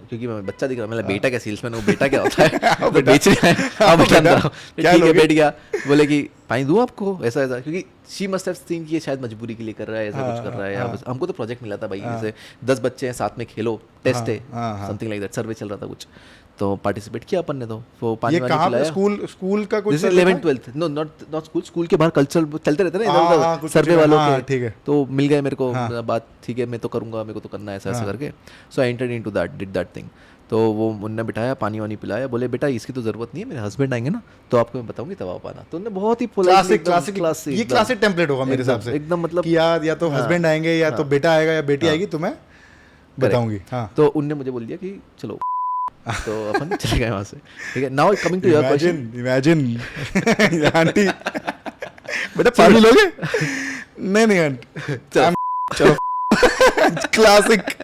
क्योंकि मैं बच्चा दिख रहा मतलब बेटा क्या सेल्समैन वो बेटा क्या होता है तो बेच रहा है आओ बेटा अंदर आओ ठीक है बैठ गया बोले कि पानी दूं आपको ऐसा ऐसा क्योंकि शी मस्ट हैव सीन कि ये शायद मजबूरी के लिए कर रहा है ऐसा कुछ कर रहा है या हमको तो प्रोजेक्ट मिला था भाई जैसे 10 बच्चे हैं साथ में खेलो टेस्ट है समथिंग लाइक दैट सर्वे चल रहा था कुछ तो पार्टिसिपेट किया अपन ने तो वो पानी वानी पिलाया स्कूल का कुछ 11th-12th नो नॉट स्कूल के बाहर कल्चर चलते रहते ना इधर सर्वे वालों के ठीक है तो मिल गए मेरे को बात ठीक है मैं तो करूंगा मेरे को तो करना है ऐसा ऐसा करके so I entered into that did that thing तो वो उनने बिठाया पानी वानी पिलाया बोले बेटा इसकी तो जरूरत नहीं है मेरे हस्बैंड आएंगे ना तो आपको मैं बताऊंगी तब आप आना तो उन्होंने बहुत ही क्लासिक ये क्लासिक टेम्पलेट होगा मेरे हिसाब से एकदम मतलब कि या तो हस्बैंड आएंगे या तो बेटा आएगा या बेटी आएगी तो मैं बताऊंगी तो उनने मुझे बोल दिया कि चलो तो अपन चले गए वहां से ठीक है now coming to your question imagine aunty बेटा पानी लोगे नहीं आंटी चलो क्लासिक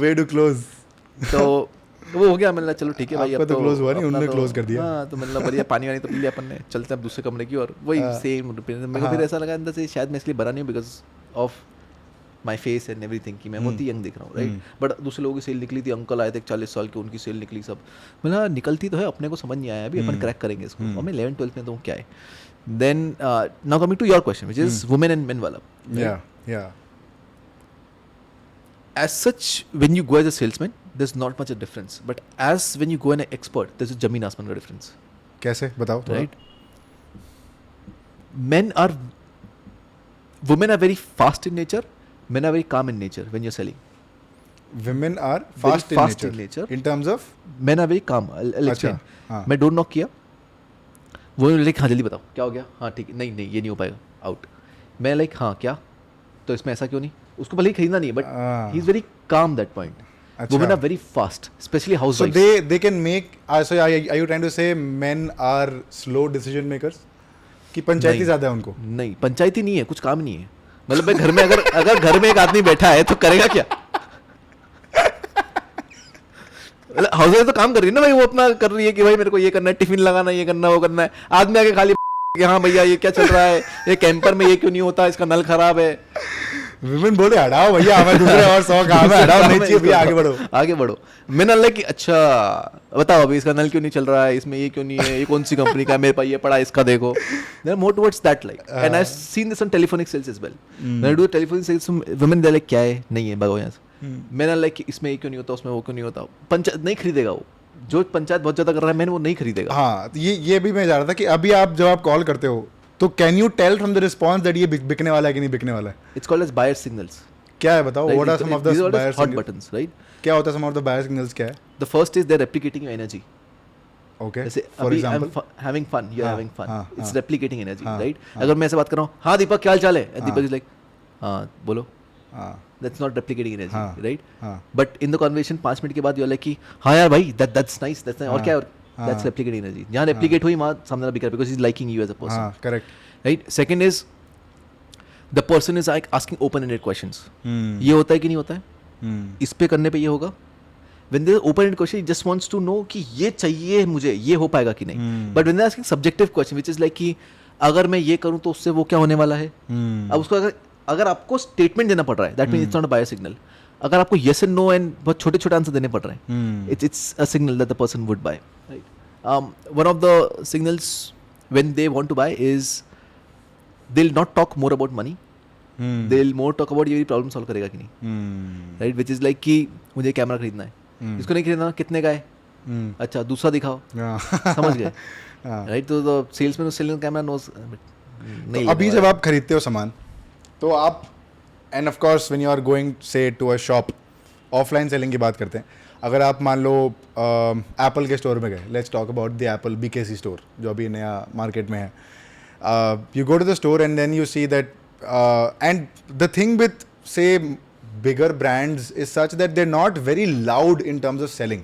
वे टू क्लोज तो वो हो गया मतलब चलो ठीक है भाई अब तो क्लोज हुआ नहीं उन्होंने क्लोज कर दिया हाँ तो मतलब बढ़िया पानी वानी तो पी लिया अपन ने चलते हैं अब दूसरे कमरे की और वही सेम मेरे को फिर ऐसा लगा अंदर से शायद मैं इसलिए भरा नहीं because of my face and everything कि मैं बहुत ही यंग दिख रहा हूँ राइट बट दूसरे लोगों की सेल निकली थी अंकल आए थे 40 साल के उनकी सेल निकली सब मतलब निकलती तो है अपने को समझ नहीं आया अभी अपन क्रैक करेंगे इसको और मैं 11th-12th में तो क्या है then now coming to your question which is women and men वाला as such, when you go as a salesman, there's not much a difference. But as when you go an expert, there's a jameen asman ka difference. कैसे बताओ थोड़ा? Right? Women are very fast in nature. Men are very calm in nature when you're selling. Women are Very fast in nature. In terms of Men are very calm. I'll explain. हाँ. मैं door knock किया, वो like हाँ जल्दी बताओ क्या हो गया, हाँ ठीक है, नहीं नहीं ये नहीं हो पाएगा, आउट. मैं लाइक हाँ क्या, तो इसमें ऐसा क्यों नहीं, उसको भले ही खरीदना नहीं है, but he is very calm that point. Women are very fast, especially housewives. So they can make. So are you trying to say men are slow decision makers? कि पंचायती ज्यादा है उनको? नहीं, पंचायती नहीं है, कुछ काम नहीं है. मतलब भाई घर में अगर घर में एक आदमी बैठा है तो करेगा क्या? हाउसवाइफ तो काम कर रही है ना भाई, वो अपना कर रही है कि भाई मेरे को ये करना है, टिफिन लगाना, ये करना, वो करना है. आदमी आके खाली कि हाँ भैया ये क्या चल रहा है, ये कैंपर में ये क्यों नहीं होता, इसका नल खराब है. विमेन बोले हटाओ भैया, हमें दूसरे और 100 काम है, हटाओ, नहीं चाहिए भैया, आगे बढ़ो. मैंने लाइक कि अच्छा बताओ अभी इसका नल क्यों नहीं चल रहा है, इसमें ये क्यों नहीं है, ये कौन सी कंपनी का है, मेरे पास ये पड़ा, इसका देखो. They are more towards that like. And I have seen this on telephonic sales as well. When I do telephonic sales, women they like क्या है, नहीं है भगो यहाँ से. मैंने लाइक इसमें ये क्यों नहीं होता, उसमें वो क्यों नहीं होता. पंचायत नहीं खरीदेगा वो, जो पंचायत बहुत ज्यादा कर रहा है मैंने वो नहीं खरीदेगा. हाँ, ये भी मैं जा रहा था कि अभी आप जब आप कॉल करते हो तो can you tell from the response that ये बिकने वाला है कि नहीं बिकने वाला है? It's called as buyer signals. क्या है बताओ? What are some of the buyer hot buttons, right? क्या होता है some of the buyer signals? क्या है? The first is they are replicating your energy. Okay, जैसे फॉर अभी example having fun, you are having fun, it's replicating energy, right? अगर मैं ऐसे बात कर रहा हूँ, हाँ दीपक क्या हाल चाल है, दीपक इज लाइक हाँ बोलो, that's not replicating energy, right? But in the conversation 5 minute के बाद you're like कि हाँ यार भाई that's nice, और क्या, और that's replicating energy. जहाँ replicate हुई वहाँ सामने वाला बिक रहा है because he's liking you as a person. Correct. Right? Second is the person is like asking open-ended questions. ये होता है कि नहीं होता है? इस पे करने पे ये होगा. When there is open-ended question, he just wants to know कि ये चाहिए मुझे, ये हो पाएगा कि नहीं. But when they are asking subjective question, which is like कि अगर मैं ये करूँ तो उससे वो क्या होने वाला है? अब उसको अगर आपको स्टेटमेंट देना पड़ रहा है, that means it's not a buyer signal. अगर आपको येस एंड नो एंड बहुत छोटे छोटे आंसर देने पड़ रहे हैं, it's a signal that the person would buy, right? One of the signals when they want to buy is they will not talk more about money, they will more talk about ये problem solve करेगा कि नहीं, right? Which is like कि मुझे camera खरीदना है, इसको नहीं खरीदना, कितने का है, अच्छा दूसरा दिखाओ, समझ गए, राइट? तो the salesman selling camera knows नहीं. अभी जब आप खरीदते हो सामान तो आप, and of course when you are going say to a shop, offline selling की बात करते हैं. अगर आप मान लो एप्पल के स्टोर में गए, let's talk about the Apple BKC store जो अभी नया मार्केट में है. You go to the store and then you see that, and the thing with say bigger brands is such that they are not very loud in terms of selling.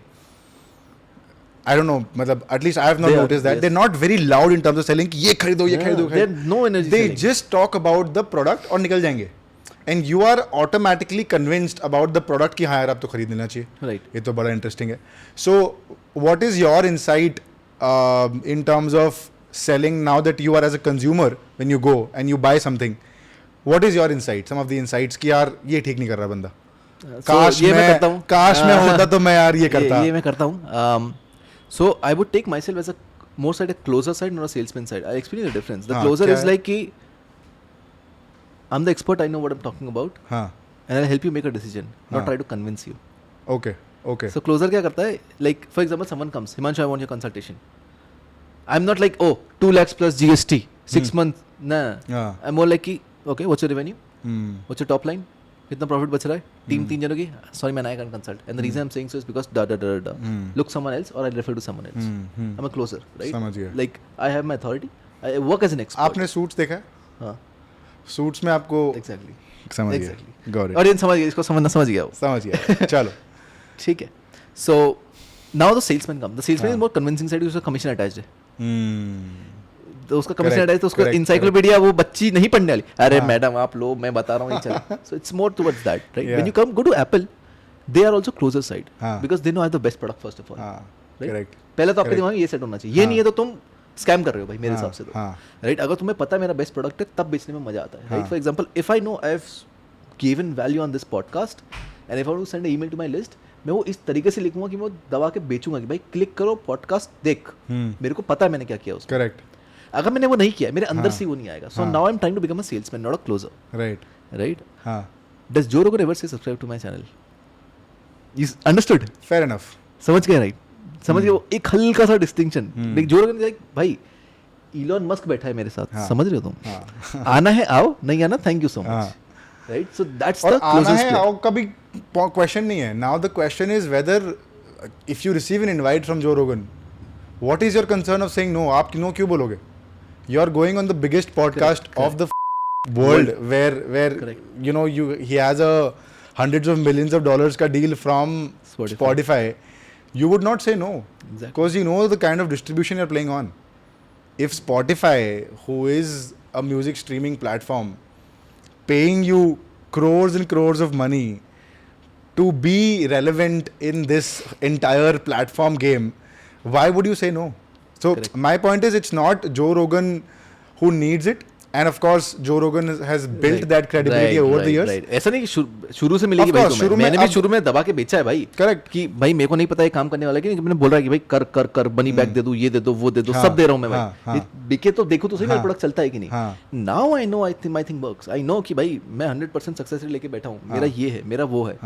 I don't know, मतलब at least I have not noticed that. They're not very loud in terms of selling कि ये खरीदो, ये खरीदो. No energy. They just talk about the product और निकल जाएंगे. And you are automatically convinced about the product कि हाँ यार अब तो खरीद लेना चाहिए. Right. ये तो बड़ा interesting है. So what is your insight in terms of selling now that you are as a consumer when you go and you buy something? What is your insight? Some of the insights कि यार ये ठीक नहीं कर रहा बंदा. काश मैं होता तो मैं यार ये करता. ये मैं करता हूँ. So I would take myself as a more side a closer side, not a salesman side. I'll explain the difference. The closer is like कि I'm the expert, I know what I'm talking about, and I'll help you make a decision, not try to convince you. Okay. So closer क्या करता है? Like for example, someone comes, Himanshu, I want your consultation. I'm not like, oh, 2 lakhs plus GST, 6 months. Nah. I'm more like कि okay, what's your revenue? What's your top line? कितना profit बच रहा है? Team 3 जनों की, sorry man I can consult, and the reason I am saying so is because look someone else और I refer to someone else. I am a closer, right? समझ गया. Like I have my authority, I work as an expert. आपने Suits देखा है? हां, suits में आपको exactly समझ गया. Got it. ऑडियंस समझ गया, इसको समझ गया वो. समझ गया. चलो ठीक है. So now the salesman come. The salesman is more convincing side, उसका कमीशन अटैच्ड है. तो उसका कमीशन अटैच, तो उसको इंसाइक्लोपीडिया वो बच्ची नहीं पढ़ने वाली, अरे मैडम आप लो मैं बता रहा हूँ ये चला. So it's more towards that, right? When you come go to Apple, they are also closer side because they know I have the best product first of all. Correct. पहले तो आपके दिमाग में ये सेट होना चाहिए, ये नहीं है तो तुम स्कैम कर रहे हो भाई मेरे हिसाब से तो, राइट? अगर तुम्हें पता है मेरा बेस्ट प्रोडक्ट है तब बेचने में मजा आता है, right? For example, if I know I have given value on this podcast and if I want to send a email to my list, मैं वो इस तरीके से लिखूंगा कि मैं दबा के बेचूंगा कि भाई क्लिक करो, पॉडकास्ट देख, मेरे को पता है मैंने क्या किया उसमें. करेक्ट. अगर मैंने वो नहीं किया, मेरे अंदर से वो नहीं आएगा. So now I am trying to become a salesman, not a closer. Right. Right. Does Joe Rogan ever say subscribe to my channel? You understood? Fair enough. समझ गए राइट? समझ गए वो एक हल्का सा डिस्टिंक्शन. लाइक जो रोगन लाइक भाई इलॉन मस्क बैठा है मेरे साथ. समझ रहे हो तुम? आना है आओ, नहीं आना thank you so much. Right? So that's the आना है आओ का भी क्वेश्चन नहीं है. Now the question is whether if you receive an invite from Joe Rogan, what is your concern of saying no? आप नो क्यों बोलोगे? You are going on the biggest podcast of the world where you know he has a hundreds of millions of dollars ka deal from Spotify. You would not say no because you know the kind of distribution you're playing on. If Spotify, who is a music streaming platform, paying you crores and crores of money to be relevant in this entire platform game, why would you say no? So my point is, it's not Joe Rogan who needs it. And of course, Joe Rogan has built that credibility over the years. ऐसा नहीं कि शुरू से मिलेगी भाई तुम्हें. मैंने भी शुरू में दबा के बेचा है भाई. Correct. कि भाई मेरे को नहीं पता ये काम करने वाला है कि मैंने बोल रहा है कि भाई कर कर कर बनी बैग दे दो, ये दे दो, वो दे दो, सब दे रहा हूँ मैं भाई. बिके तो देखो तो सही मेरा प्रोडक्ट चलता है कि नहीं. Now I no my thing works. I know कि भाई मैं 100% सक्सेस लेके बैठा हूँ. मेरा ये है, मेरा वो है.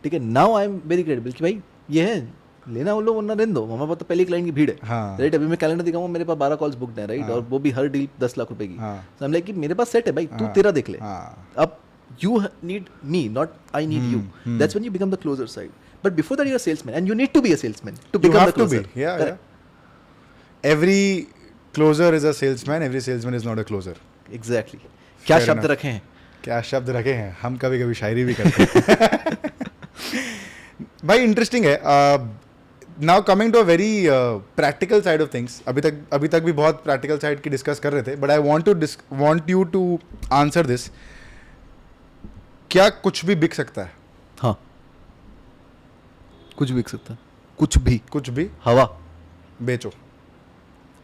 ठीक है. Now I am very credible कि भाई ये है, लेना वो लो वरना रहने दो. हमारे पास तो पहले क्लाइंट की भीड़ है. राइट? अभी मैं कैलेंडर दिखाऊंगा, मेरे पास 12 कॉल्स बुकड है. राइट? और वो भी हर डील 10 लाख रुपए की. सो हम लाइक कि मेरे पास सेट है भाई, तू तेरा देख ले. अब you need me, not I need you. That's when you become the closer side. But before that, you're a salesman, and you need to be a salesman to become the closer. Yeah. Every closer is a salesman. Every salesman is not a closer. Exactly. क्या शब्द रखे हैं? क्या शब्द रखे हैं? हम कभी कभी शायरी भी करते हैं. भाई इंटरेस्टिंग है. Now coming to a very practical side of things. अभी तक भी बहुत प्रैक्टिकल साइड की डिस्कस कर रहे थे, but I want you to answer this. क्या कुछ भी बिक सकता है? हाँ, कुछ भी बिक सकता है. कुछ भी हवा बेचो.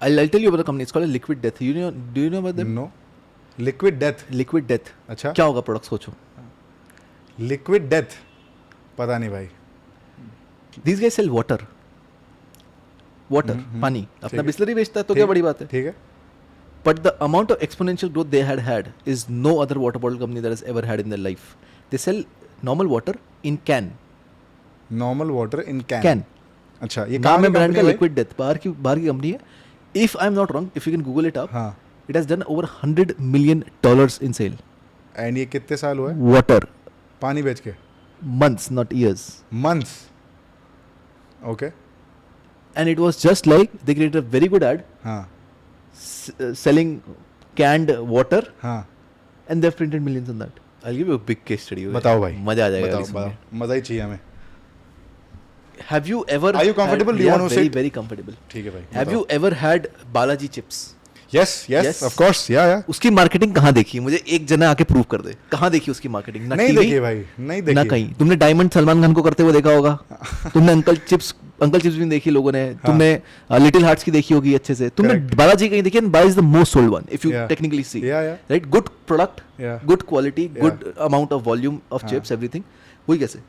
I'll tell you about the company. It's called Liquid Death. Do you know about them? No. Liquid Death. अच्छा. क्या होगा प्रोडक्ट सोचो. Liquid Death. पता नहीं भाई. These guys sell water. पानी. अपना बिस्लरी बेचता है तो क्या बड़ी बात है. ठीक है. But the amount of exponential growth they had is no other water bottle company that has ever had in their life. They sell normal water in can. Normal water in can. Can. अच्छा, ये नाम है brand का Liquid Death. बाहर की company है. If I'm not wrong, if you can Google it up, it has done over $100 million in sale. And ये कितने साल हुए? Water. पानी बेच के. Months, not years. Months. Okay. And it was just like they created a very good ad. Selling canned water. And they've printed millions on that. I'll give you a big case study. बताओ भाई. मजा आ जाएगा इसमें. मजा ही चाहिए हमें. Have you ever? Are you comfortable? Do you want to sit? Very comfortable. ठीक है भाई. Have you ever had Balaji chips? Yes, of course, yeah. उसकी मार्केटिंग कहाँ देखी? मुझे एक जना आके प्रूव कर दे. कहाँ देखी उसकी मार्केटिंग? नहीं देखी भाई, नहीं देखी. ना कहीं. तुमने डायमंड सलमान खान को करते हुए देखा होगा. तुमने अंकल चिप्स भी देखी लोगों ने. तुमने लिटिल हार्ट्स की देखी होगी अच्छे से. तुमने बालाजी कहीं देखी? Balaji is the most sold one if you technically see. Right? Good product, good quality, good amount of volume of chips, everything. वही कैसे?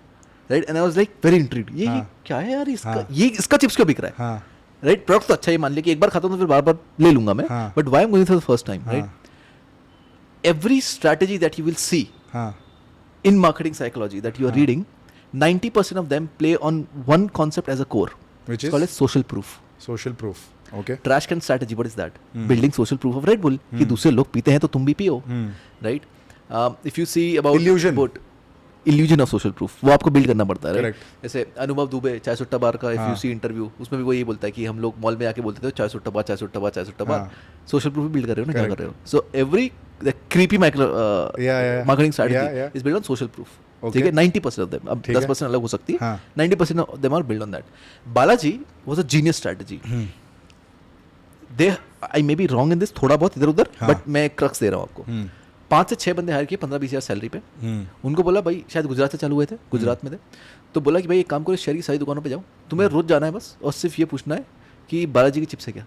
Right? And I was like very intrigued. ये क्या है यार इसका? ये इसका चिप्स क्यों बिक रहा है? राइट? प्रोडक्ट तो अच्छा है, मान लिया कि एक बार खाता हूं तो फिर बार-बार ले लूंगा मैं. But why I am going for the first time? Right? Every strategy that you will see in marketing psychology that you are reading, 90% of them play on one concept as a core, which is called as social proof. Social proof. Okay. Trash can strategy, what is that? Building social proof of Red Bull. कि दूसरे लोग पीते हैं तो तुम भी पियो. Right? If you see about illusion of social proof, वो आपको बिल्ड करना पड़ता है. Right? जैसे अनुभव दुबे चाय सुट्टा बार का if you see interview, उसमें भी वो यही बोलता है कि हम लोग मॉल में आके बोलते थे चाय सुट्टा बार. सोशल प्रूफ बिल्ड कर रहे हो ना, क्या कर रहे हो? So every creepy marketing strategy is built on social proof. ठीक है? 90% of them. अब 10% अलग हो सकती है. 90% of them are built on that. Balaji was a genius strategy. I may be wrong in this, थोड़ा बहुत इधर उधर, बट मैं क्रक्स दे रहा हूँ आपको. 5 से 6 बंदे हायर किए 15-20 हज़ार सैलरी पे. उनको बोला भाई, शायद गुजरात से चालू हुए थे, गुजरात में थे, तो बोला कि भाई एक काम करो, शहर की सारी दुकानों पे जाओ, तुम्हें रोज जाना है बस, और सिर्फ ये पूछना है कि बालाजी की चिप्स है क्या.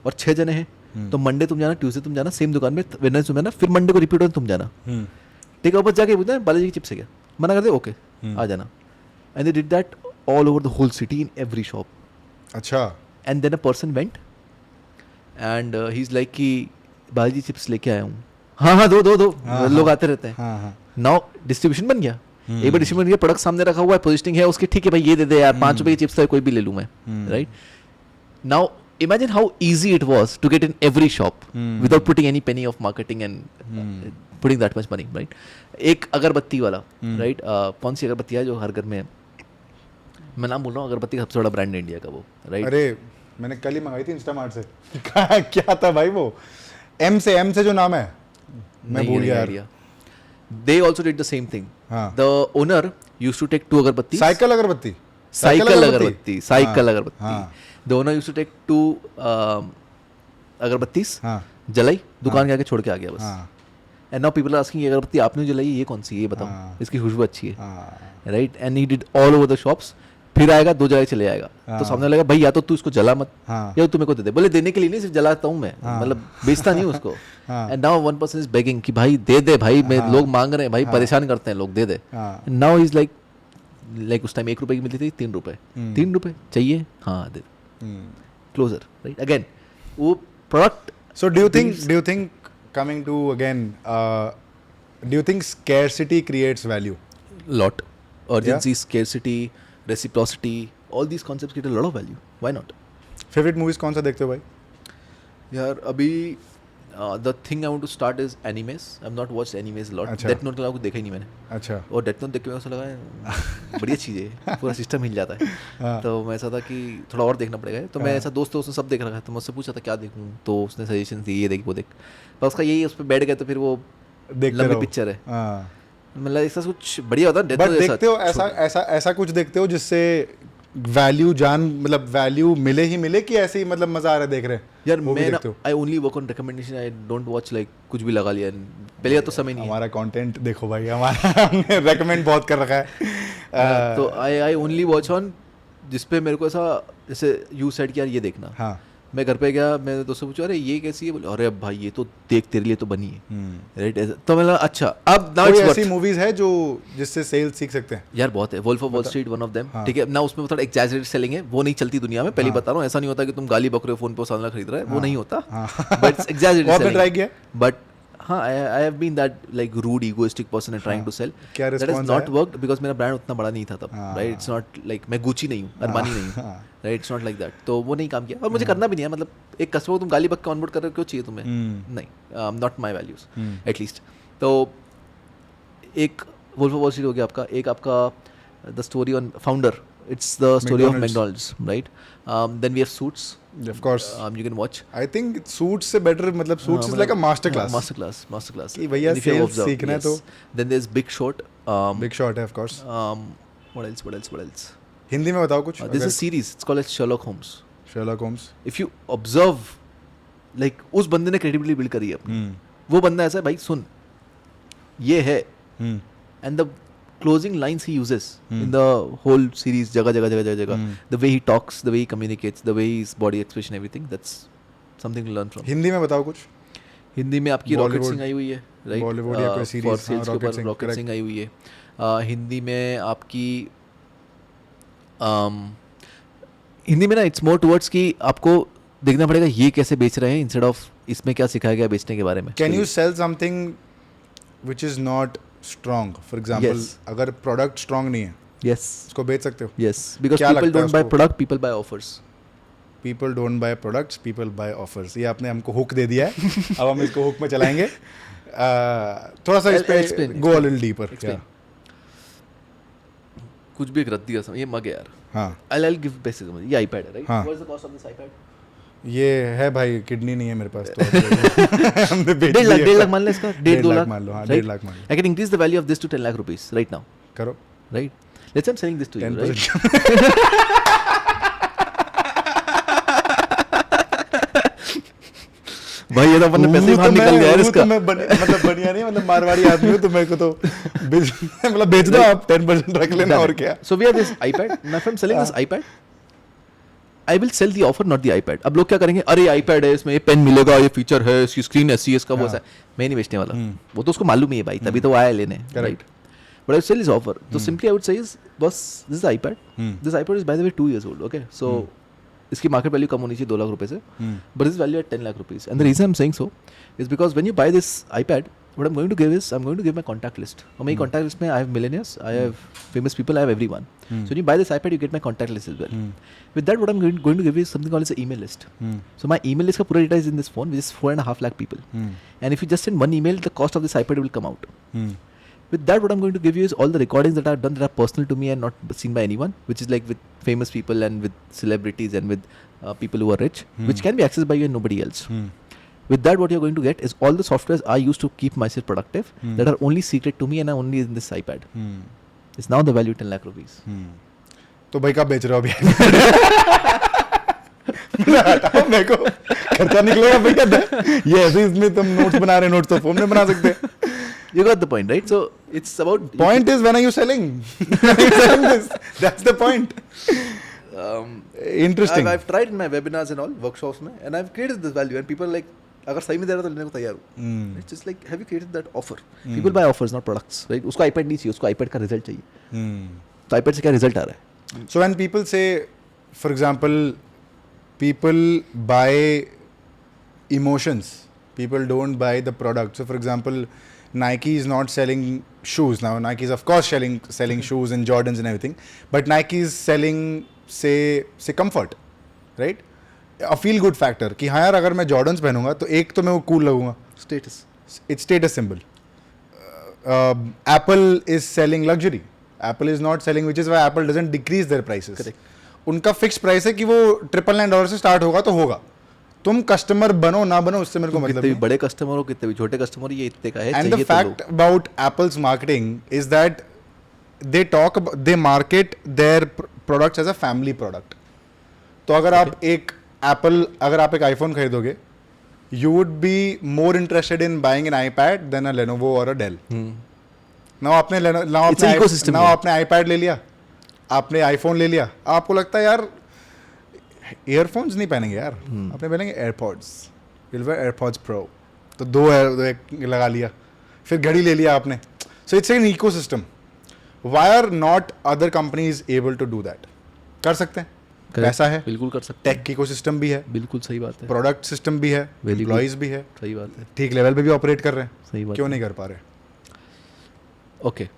और 6 जने हैं, तो मंडे तुम जाना, ट्यूसडे तुम जाना, सेम दुकान में, वेडनेसडे तुम जाना, फिर मंडे को रिपीट होने तुम जाना. ठीक है? बस जाके पूछना है बालाजी की चिप्स है क्या. मना कर दे, ओके आ जाना. And they did that all over the whole city in every shop. अच्छा. And then a person went and he is like कि बालाजी चिप्स लेके आया हूँ. हाँ दो लोग आते रहते हैं. नाउ डिस्ट्रीब्यूशन बन गया, एक बार डिस्ट्रीब्यूशन बन गया, प्रोडक्ट सामने रखा हुआ है, पोजिशनिंग है उसकी, ठीक है भाई ये दे दे यार, 5 रुपए की चिप्स है कोई भी ले लूँ मैं, right. Now imagine how easy it was to get in every shop without putting any penny of marketing and putting that much money, right. एक अगरबत्ती वाला, right, कौन सी अगरबत्ती है जो हर घर में है, मैं नाम बोल रहा हूँ, अगरबत्ती का सबसे बड़ा ब्रांड है इंडिया का वो, राइट. अरे मैंने कल ही मंगाई थी इंस्टामार्ट से. क्या था भाई वो, एम से जो नाम है मैं भूल गया यार. They also did the same thing. The owner used to take 2 अगरबत्ती, साइकिल अगरबत्ती. The owner used to take 2 agarbattis, जलाई, दुकान के आगे छोड़ के आ गया बस. And now people are asking, ये अगरबत्ती आपने जलाई, ये कौन सी है, ये बताओ, इसकी खुशबू अच्छी है, right. And he did all over the shops, फिर आएगा 2 जगह चले जाएगा, तो सामने लगा भाई या तो तू इसको जला मत, या तू मेरे को दे दे. बोले देने के लिए नहीं, सिर्फ जलाता हूँ मैं, मतलब बेचता नहीं उसको. And now one person is begging कि भाई दे दे भाई, मैं लोग मांग रहे हैं भाई, परेशान करते हैं लोग, दे दे. नाउ इज लाइक उस टाइम 1 रुपए की मिलती थी, 3 रुपए, 3 रुपए चाहिए, हाँ दे, क्लोजर, राइट. अगेन वो product. So do you think coming to again, do you think scarcity creates value? Lot. Urgency, scarcity, reciprocity, all these concepts create a lot of value. Why not? Favorite movies कौन सा देखते हो भाई? यार अभी the thing I want to start is animes. I've not watched animes a lot. अच्छा. Death Note का कुछ देखा ही नहीं मैंने. अच्छा. और Death Note देख के मेरे को ऐसा लगा है बढ़िया चीज़ है, पूरा सिस्टम हिल जाता है. तो मैं ऐसा था कि थोड़ा और देखना पड़ेगा. तो मैं ऐसा दोस्त उसने सब देख रखा है, तो मुझसे पूछा था क्या देखूँ, तो उसने सजेशन दी, ये देख वो देख. पर उसका यही उस पर बैठ गया, तो फिर वो लंबी पिक्चर है, मतलब ऐसा कुछ बढ़िया होता है. बट देखते हो ऐसा कुछ देखते हो जिससे वैल्यू मतलब वैल्यू मिले ही मिले, कि ऐसे ही मतलब मजा आ रहा है देख रहे हैं यार. मैं I only work on recommendation, I don't watch like कुछ भी लगा लिया. पहले तो समय नहीं है. हमारा कंटेंट देखो भाई, हमारा हमने रेकमेंड बहुत कर रखा है. तो आई ओनली वॉच ऑन जिस पे मेरे को ऐसा, जैसे यू सेड कि यार ये देखना. हाँ. मैं घर पे गया, मेरे दोस्तों पूछा अरे ये कैसी है, बोले अरे भाई ये तो देख तेरे लिए तो बनी है, राइट. तो मैं अच्छा अब कोई ऐसी मूवीज है जो जिससे सेल्स सीख सकते हैं? यार बहुत है. Wolf of Wall Street one of them, ठीक है ना. उसमें थोड़ा एग्जैजरेटेड सेलिंग है, वो नहीं चलती दुनिया में, पहले बता रहा हूँ. ऐसा नहीं होता कि तुम गाली बक रहे हो फोन पे सामने खरीद रहा है, वो नहीं होता, बट एग्जैजरेटेड सेलिंग. ट्राई किया, बट हाँ, I have been that like rude, egoistic person and trying to sell. क्या that has not worked because मेरा ब्रांड उतना बड़ा नहीं था तब, right? It's not like मैं गुची नहीं हूँ, अरमानी नहीं हूँ, right? It's not like that. तो वो नहीं काम किया, और मुझे करना भी नहीं है. मतलब एक कस्टमर को तुम गाली बक के ऑनबोर्ड कर रहे हो, क्यों चाहिए तुम्हें? नहीं, not my values, at least. तो एक वुल्फ ऑफ वॉल स्ट्रीट हो गया आपका, एक आपका the story on founder, it's the story of McDonald's, right? Then we have Suits. Of course. You can watch. I think Suits से better, मतलब Suits is like a master class. Master class. कि भैया sales सीखना है तो. Then there's Big Short. Big Short है of course. What else? Hindi में बताओ कुछ. This is a series. It's called as Sherlock Holmes. Sherlock Holmes. If you observe, like उस बंदे ने credibility build करी है अपनी. वो बंदा ऐसा है भाई, सुन ये है, and the closing lines he uses in the whole series, जगह, the way he talks, the way he communicates, the way his body expression, everything, that's something to learn from. Hindi में बताओ कुछ. हिंदी में आपकी रॉकेट सिंह आई हुई है, राइट? बॉलीवुड या कोई सीरीज, रॉकेट सिंह आई हुई है. हिंदी में आपकी हिंदी में ना इट्स मोर टुवर्ड्स कि आपको देखना पड़ेगा ये कैसे बेच रहे हैं, इंस्टेड ऑफ इसमें क्या सिखाया गया बेचने के बारे में. Can you sell something which is not strong? For example अगर प्रोडक्ट स्ट्रॉन्ग नहीं है, यस, उसको बेच सकते हो. Yes, because people don't buy product, people buy offers. People don't buy products, people buy offers. ये आपने हमको हुक दे दिया है. अब हम इसको हुक में चलाएंगे. थोड़ा सा इस पे गो अ लिटिल डीपर. कुछ भी एक रद्दी का ये मग है यार. हाँ, I'll give basic. ये आईपैड है, right? What is the cost of this iPad? ये है भाई, किडनी नहीं है मेरे पास तो. 1.5 लाख मान ले इसका, 1.5-2 लाख मान लो. हाँ, 1.5 लाख मान लो. I can increase the value of this to 10 lakh rupees right now. करो. Right? Let's say I'm selling this to you, right? भाई ये तो अपन ने पैसे बाहर निकल गया है इसका. मैं मतलब बढ़िया नहीं, मतलब मारवाड़ी आदमी हूँ, तो मेरे को तो मतलब बेच दो आप, 10% रख लेना, और क्या. So we have this iPad. Now if I'm selling this iPad, I will sell the offer, not the iPad. अब लोग क्या करेंगे, अरे iPad है, इसमें ये पेन मिलेगा, ये फीचर है, इसकी स्क्रीन ऐसी है, इसका वो ऐसा. मैं नहीं बेचने वाला, वो तो उसको मालूम ही है भाई, तभी तो आया लेने, right? But I sell this offer. So simply I would say is, boss, this is the iPad. This iPad is by the way 2 years old. Okay, so इसकी मार्केट वैल्यू कम होनी चाहिए 2 लाख रुपए से, but this value at 10 lakh rupees. And the reason I am saying so is because when you buy this iPad, what I'm going to give is I'm going to give my contact list. और मेरी contact list में I have millionaires, I have famous people, I have everyone. So when you buy this iPad, you get my contact list as well. With that, what I'm going to give you is something called as an email list. So my email list का पूरा data is in this phone, which is 4.5 lakh people. And if you just send one email, the cost of this iPad will come out. With that, what I'm going to give you is all the recordings that I've done that are personal to me and not seen by anyone, which is like with famous people and with celebrities and with people who are rich, which can be accessed by you and nobody else. With that, what you're going to get is all the softwares I use to keep myself productive that are only secret to me and are only in this iPad. It's now the value 10 lakh rupees. तो भाई कब बेच रहे हो अभी? मेरे को खर्चा निकलेगा भाई क्या? ये ऐसे इसमें तुम नोट्स बना रहे, नोट्स तो फोन में बना सकते हैं. You got the point, right? So it's about. Point is, when are you selling? When are you selling this? That's the point. Interesting. I've tried in my webinars and all workshops में, and I've created this value, and people are like, अगर सही में दे रहा तो लेने को तैयार हूँ. It's just like, have you created that offer? People buy offers, not products, right? उसको iPad नहीं चाहिए, उसको iPad का result चाहिए. तो iPad से क्या result आ रहा है? So when people say, for example, people buy emotions, people don't buy the product. So for example, Nike is not selling shoes now. Nike is of course selling shoes and Jordans and everything, but Nike is selling say comfort, right? A feel good factor कि हाँ यार अगर मैं Jordans पहनूंगा तो एक तो मैं वो cool लगूंगा. Status. It's status symbol. Apple is selling luxury. Apple is not selling, which is why Apple doesn't decrease their prices. Correct. उनका फिक्स प्राइस है कि वो $999 से स्टार्ट होगा तो होगा. तुम कस्टमर बनो ना बनो उससे मेरे को मतलब कितने भी बड़े कस्टमर हो कितने भी छोटे कस्टमर, ये इतने का है. And the fact about Apple's marketing is that they market their products as a family product. तो अगर आप एक आईफोन खरीदोगे, you would be more interested in buying an iPad than a Lenovo और अ डेल. नाउ आपने iPad ले लिया, आपने आईफोन ले लिया, आपको लगता है यार ईयरफोन्स नहीं पहनेंगे यार, आपने पहनेंगे AirPods, will wear AirPods Pro. तो दो लगा लिया, फिर घड़ी ले लिया आपने. So it's an ecosystem. Why are not other companies able to do that? कर सकते हैं, पैसा है, बिल्कुल कर सकते हैं. टेक इकोसिस्टम भी है, बिल्कुल सही बात है. प्रोडक्ट सिस्टम भी है, एम्प्लॉइज भी है, सही बात है. ठीक लेवल पे भी ऑपरेट कर रहे हैं, सही बात. क्यों नहीं कर पा रहे? ओके,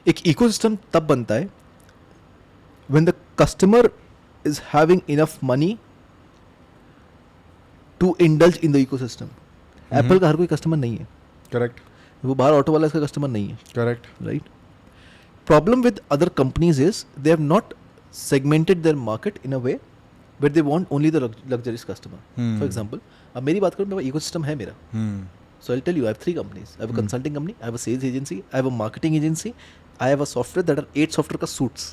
एक इकोसिस्टम तब बनता है when the customer is having enough money to indulge in the ecosystem. Apple का हर कोई कस्टमर नहीं है. करेक्ट. वो बाहर ऑटो वाला इसका कस्टमर नहीं है. Correct. Right. Problem with other companies is they have not segmented their market in a way where they want only the luxurious customer. For example, अब मेरी बात करूँ, मेरा ecosystem है मेरा. So I'll tell you, I have 3 companies. I have a consulting company, I have a sales agency, I have a marketing agency, I have a software that are 8 software का suits.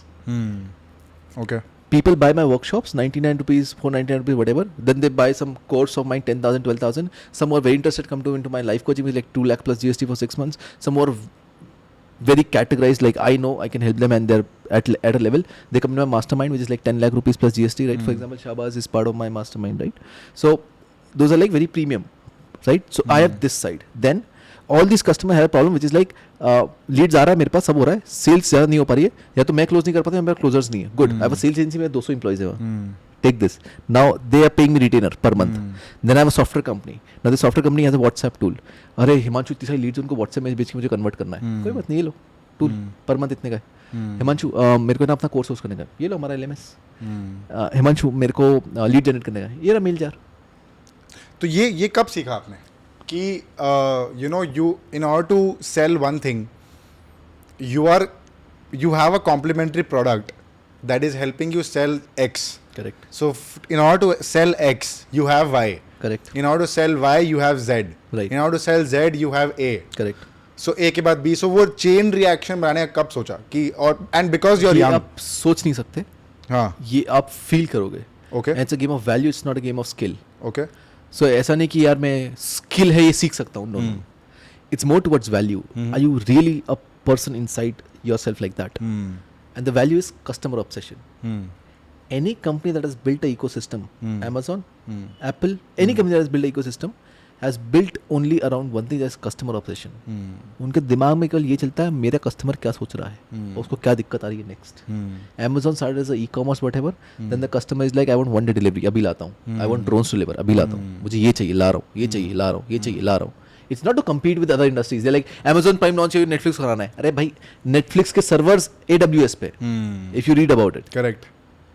Okay. People buy my workshops, 99 rupees, 499 rupees, whatever. Then they buy some course of mine, 10,000, 12,000. Some who are very interested come into my life coaching with like 2 lakh plus GST for 6 months. Some who are very categorized, like I know I can help them and they're at a level. They come to my mastermind, which is like 10 lakh rupees plus GST, right? For example, Shabazz is part of my mastermind, right? So those are like very premium, right? So I have this side. Then all these customers have a problem which is like leads आ रहा है मेरे पास, सब हो रहा है, sales ज़्यादा नहीं हो पा रही है, या तो मैं क्लोज नहीं कर पाता, या मेरा क्लोजर्स नहीं है. Good, I have a sales agency में 200 एम्प्लॉइज है. Take this, now they are paying me retainer per month. Then I have a software company. Now the software company has a WhatsApp tool. अरे हिमांशु इतनी सारी Leeds उनको WhatsApp में बेच के मुझे कन्वर्ट करना है. कोई बात नहीं, ये लो टूल, पर मंथ इतने का है. हिमांशु मेरे को ना अपना कोर्स होस्ट करने का, ये लो हमारा LMS. हिमांशु मेरे को लीड जनरेट करने का, ये रहा मेल जार. तो ये कब सीखा आपने कि you know you in order to sell one thing you have a complementary product that is helping you sell X. Correct. So in order to sell X, you have Y. Correct. In order to sell Y, you have Z. Right. In order to sell Z, you have A. Correct. So A के बाद B. So वो chain reaction बनाने का कब सोचा कि और and because you're young. आप सोच नहीं सकते. हाँ. ये आप फील करोगे. Okay. And it's a game of value. It's not a game of skill. Okay. So ऐसा नहीं कि यार मैं skill है ये सीख सकता हूँ. No. It's more towards value. Are you really a person inside yourself like that? And the value is customer obsession. Any company that has built an ecosystem, Amazon, Apple, any company that has built an ecosystem has built only around one thing, customer obsession. उनके दिमाग में केवल ये चलता है मेरा customer क्या सोच रहा है, और उसको क्या दिक्कत आ रही है next. Amazon started as a e-commerce whatever, then the customer is like I want one day delivery, अभी लाता हूँ. I want drones to deliver, अभी लाता हूँ. मुझे ये चाहिए, ला रहा हूँ. ये चाहिए, ला रहा हूँ. ये चाहिए, ला रहा हूँ. It's not to compete with other industries. They're like Amazon Prime launch है, Netflix कराना है. अरे भाई Netflix के servers AWS पे, if you read about it. Correct.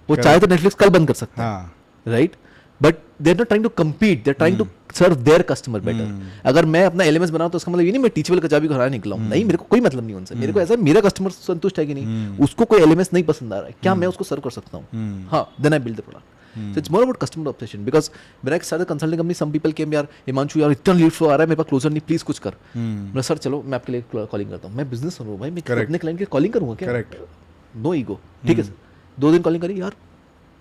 वो चाहे तो Netflix कल बंद कर सकता है, हाँ. right? But they're not trying to compete. They're trying to serve their customer better. अगर मैं अपना LMS बनाऊँ तो उसका मतलब ये नहीं मैं टीचेबल का चाबी खराने निकला हूँ. नहीं, मेरे को कोई मतलब नहीं उनसे. मेरे को ऐसा मेरा कस्टमर संतुष्ट है कि नहीं, उसको कोई LMS नहीं पसंद आ रहा है, क्या मैं उसको सर्व कर सकता हूँ. हाँ, then I build the product. So it's more about customer obsession. Because when I started consulting company, some people came, यार हिमांशु यार इतना लीड फ्लो आ रहा है मेरे पास, क्लोजर नहीं, प्लीज कुछ कर. मैं सर चलो मैं आपके लिए कॉलिंग करता हूँ. मैं बिजनेस करूँ भाई, मैं अपने क्लाइंट के कॉलिंग करूँगा क्या? करेक्ट. No ego. ठीक है सर, 2 दिन कॉलिंग करी यार,